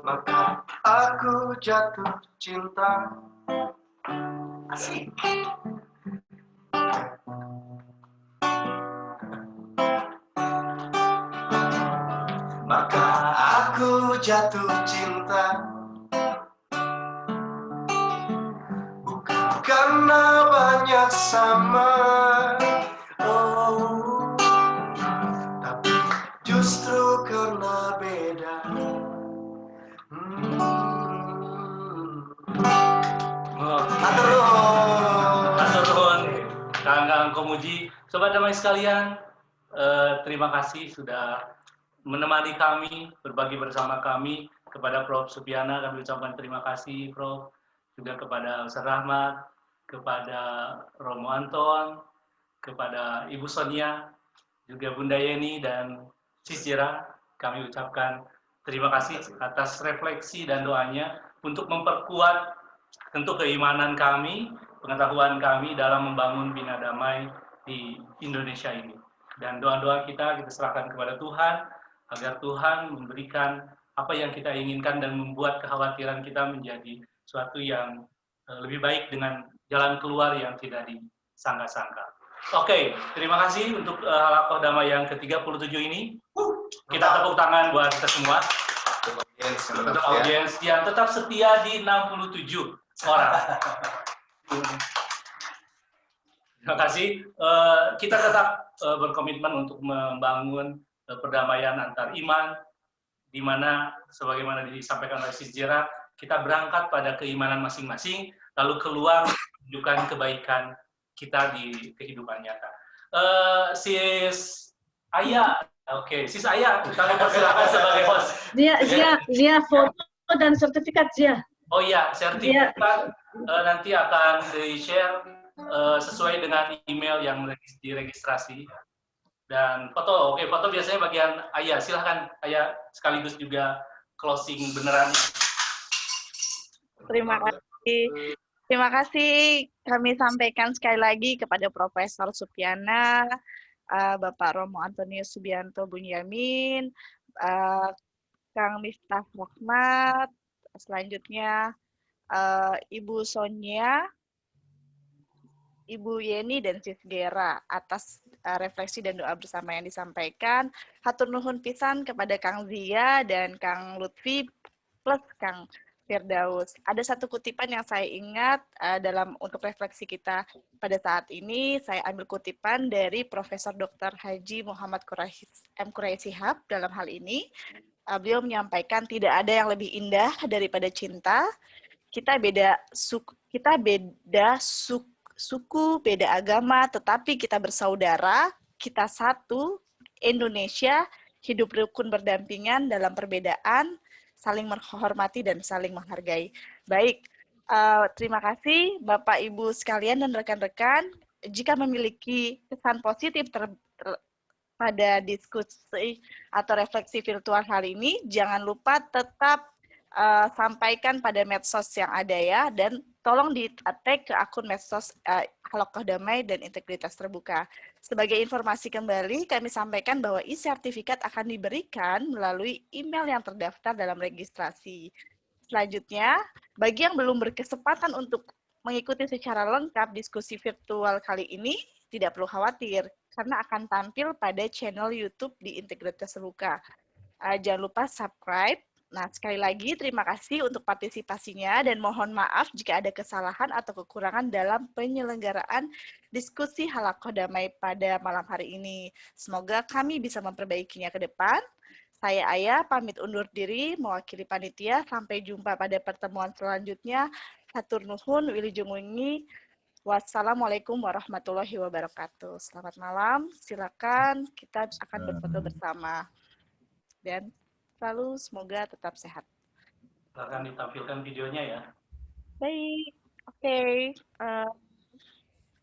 Maka aku jatuh cinta. Asik. Maka aku jatuh cinta, bukan karena banyak sama, tapi justru karena beda. Matur nuwun, Kang Komuji. Sobat Damai sekalian, terima kasih sudah menemani kami, berbagi bersama kami. Kepada Prof. Supiana kami ucapkan terima kasih, Prof. Juga kepada Ustaz Rahmat, kepada Romo Anton, kepada Ibu Sonia, juga Bunda Yeni dan Cisira, kami ucapkan terima kasih atas refleksi dan doanya untuk memperkuat tentu keimanan kami, pengetahuan kami dalam membangun Bina Damai di Indonesia ini. Dan doa-doa kita serahkan kepada Tuhan, agar Tuhan memberikan apa yang kita inginkan dan membuat kekhawatiran kita menjadi suatu yang lebih baik dengan jalan keluar yang tidak disangka-sangka. Oke, terima kasih untuk Halaqah Damai yang ke-37 ini. Kita tepuk tangan buat kita semua. Untuk audiens yang tetap setia di 67 orang. Terima kasih. Kita tetap berkomitmen untuk membangun perdamaian antar iman, di mana sebagaimana disampaikan oleh Sis Jera, kita berangkat pada keimanan masing-masing, lalu keluar menunjukkan kebaikan kita di kehidupan nyata. Sis Aya, oke, Sis Aya, kami persilakan sebagai host. Zia foto dan sertifikat Zia. Oh iya, sertifikat nanti akan di-share sesuai dengan email yang diregistrasi. Dan foto, oke, foto biasanya bagian Ayah. Silahkan Ayah sekaligus juga closing beneran. Terima kasih. Terima kasih kami sampaikan sekali lagi kepada Profesor Supyana, Bapak Romo Antonius Subianto Bunyamin, Kang Miftah Rahmat, selanjutnya Ibu Sonia, Ibu Yeni dan Sis Gera atas refleksi dan doa bersama yang disampaikan. Hatur nuhun pisan kepada Kang Zia dan Kang Lutfi plus Kang Firdaus. Ada satu kutipan yang saya ingat untuk refleksi kita pada saat ini. Saya ambil kutipan dari Profesor Dr. Haji Muhammad M. Quraisy Shihab dalam hal ini. Beliau menyampaikan tidak ada yang lebih indah daripada cinta. Kita beda suku, beda agama, tetapi kita bersaudara, kita satu, Indonesia, hidup rukun berdampingan dalam perbedaan, saling menghormati dan saling menghargai. Baik, terima kasih Bapak Ibu sekalian dan rekan-rekan. Jika memiliki kesan positif pada diskusi atau refleksi virtual kali ini, jangan lupa tetap sampaikan pada medsos yang ada ya, dan tolong di-tag ke akun medsos Halaqah Damai dan Integritas Terbuka. Sebagai informasi kembali, kami sampaikan bahwa e-sertifikat akan diberikan melalui email yang terdaftar dalam registrasi. Selanjutnya, bagi yang belum berkesempatan untuk mengikuti secara lengkap diskusi virtual kali ini, tidak perlu khawatir, karena akan tampil pada channel YouTube di Integritas Terbuka. Jangan lupa subscribe. Nah, sekali lagi terima kasih untuk partisipasinya dan mohon maaf jika ada kesalahan atau kekurangan dalam penyelenggaraan diskusi Halaqah Damai pada malam hari ini. Semoga kami bisa memperbaikinya ke depan. Saya Aya, pamit undur diri, mewakili panitia. Sampai jumpa pada pertemuan selanjutnya. Hatur nuhun, wilujeng wingi. Wassalamualaikum warahmatullahi wabarakatuh. Selamat malam, silakan kita akan berfoto bersama. Dan selalu semoga tetap sehat. Akan ditampilkan videonya ya. Baik, oke.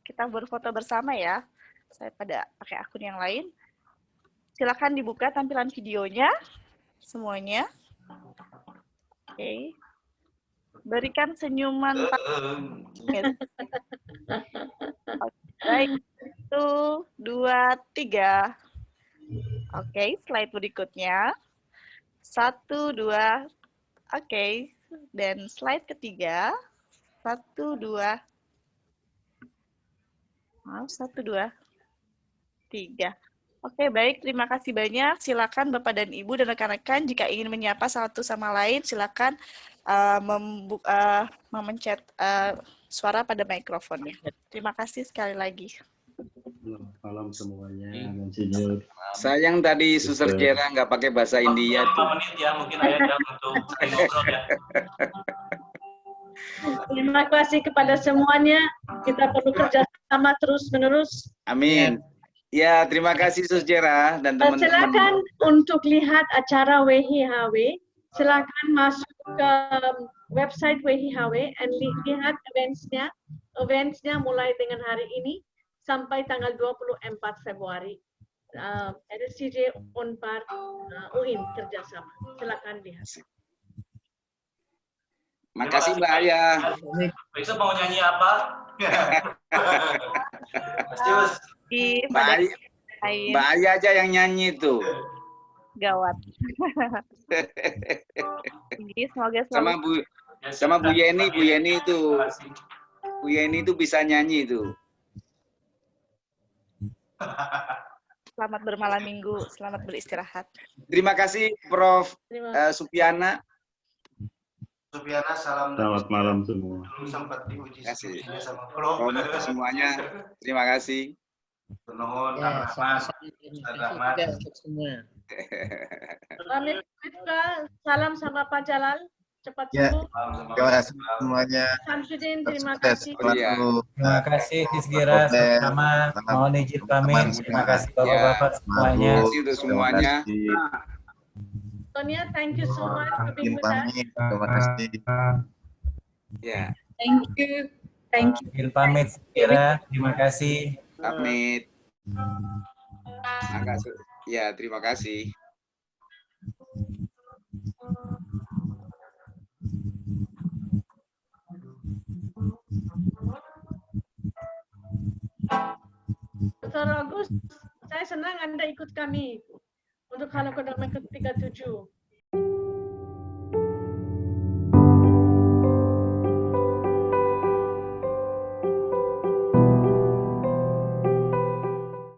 Kita berfoto bersama ya. Saya pakai akun yang lain. Silakan dibuka tampilan videonya semuanya. Oke. Berikan senyuman. Baik, 1, 2, 3. Oke, slide berikutnya. 1, 2, oke. Dan slide ketiga. 1, 2. 1, 2, 3. Oke, baik. Terima kasih banyak. Silakan Bapak dan Ibu dan rekan-rekan jika ingin menyapa satu sama lain, silakan memencet suara pada mikrofonnya. Terima kasih sekali lagi. Malam semuanya. Sayang tadi Suster Jera nggak pakai bahasa India. 5 menit ya, mungkin Ayah untuk ngobrol ya. Terima kasih kepada semuanya. Kita perlu kerjasama terus-menerus. Amin. Ya, terima kasih Suster Jera dan teman-teman. Silakan untuk lihat acara WHIHW. Silakan masuk ke website WHIHW dan lihat events-nya. Events-nya mulai dengan hari ini sampai tanggal 24 Februari. RSCJ Unpar UIN kerjasama. Silakan lihat. Makasih Mbak Aya. Besok mau nyanyi apa? Mbak Aya aja yang nyanyi itu. Gawat. Jadi semoga sama Sama Bu Yeni itu. Bu Yeni itu bisa nyanyi itu. Selamat bermalam minggu, selamat beristirahat. Terima kasih Prof. Supiana. Supiana, salam. Selamat malam semua. Dulu sempat diuji Terima kasih. skripsinya sama Prof. Semuanya. Terima kasih. Nuhun, Ya, Kang Rahmat. terima kasih juga untuk semua. Pamit, Pak. Salam sama Pak Jalal. Cepat Ya, sembuh. terima kasih semuanya. Samsudin, terima Sukses kasih. selalu. Terima kasih Tisgira, sama mohon izin pamit. Terima kasih Bapak-Bapak semuanya. Terima kasih untuk semuanya. Sonia, thank you so much for being with us. Terima kasih. Ya. Thank you. Thank you. Izin pamit Tisgira, terima kasih. Pamit. Ya, terima kasih. Dr. Agus, saya senang Anda ikut kami untuk halaman ke-37.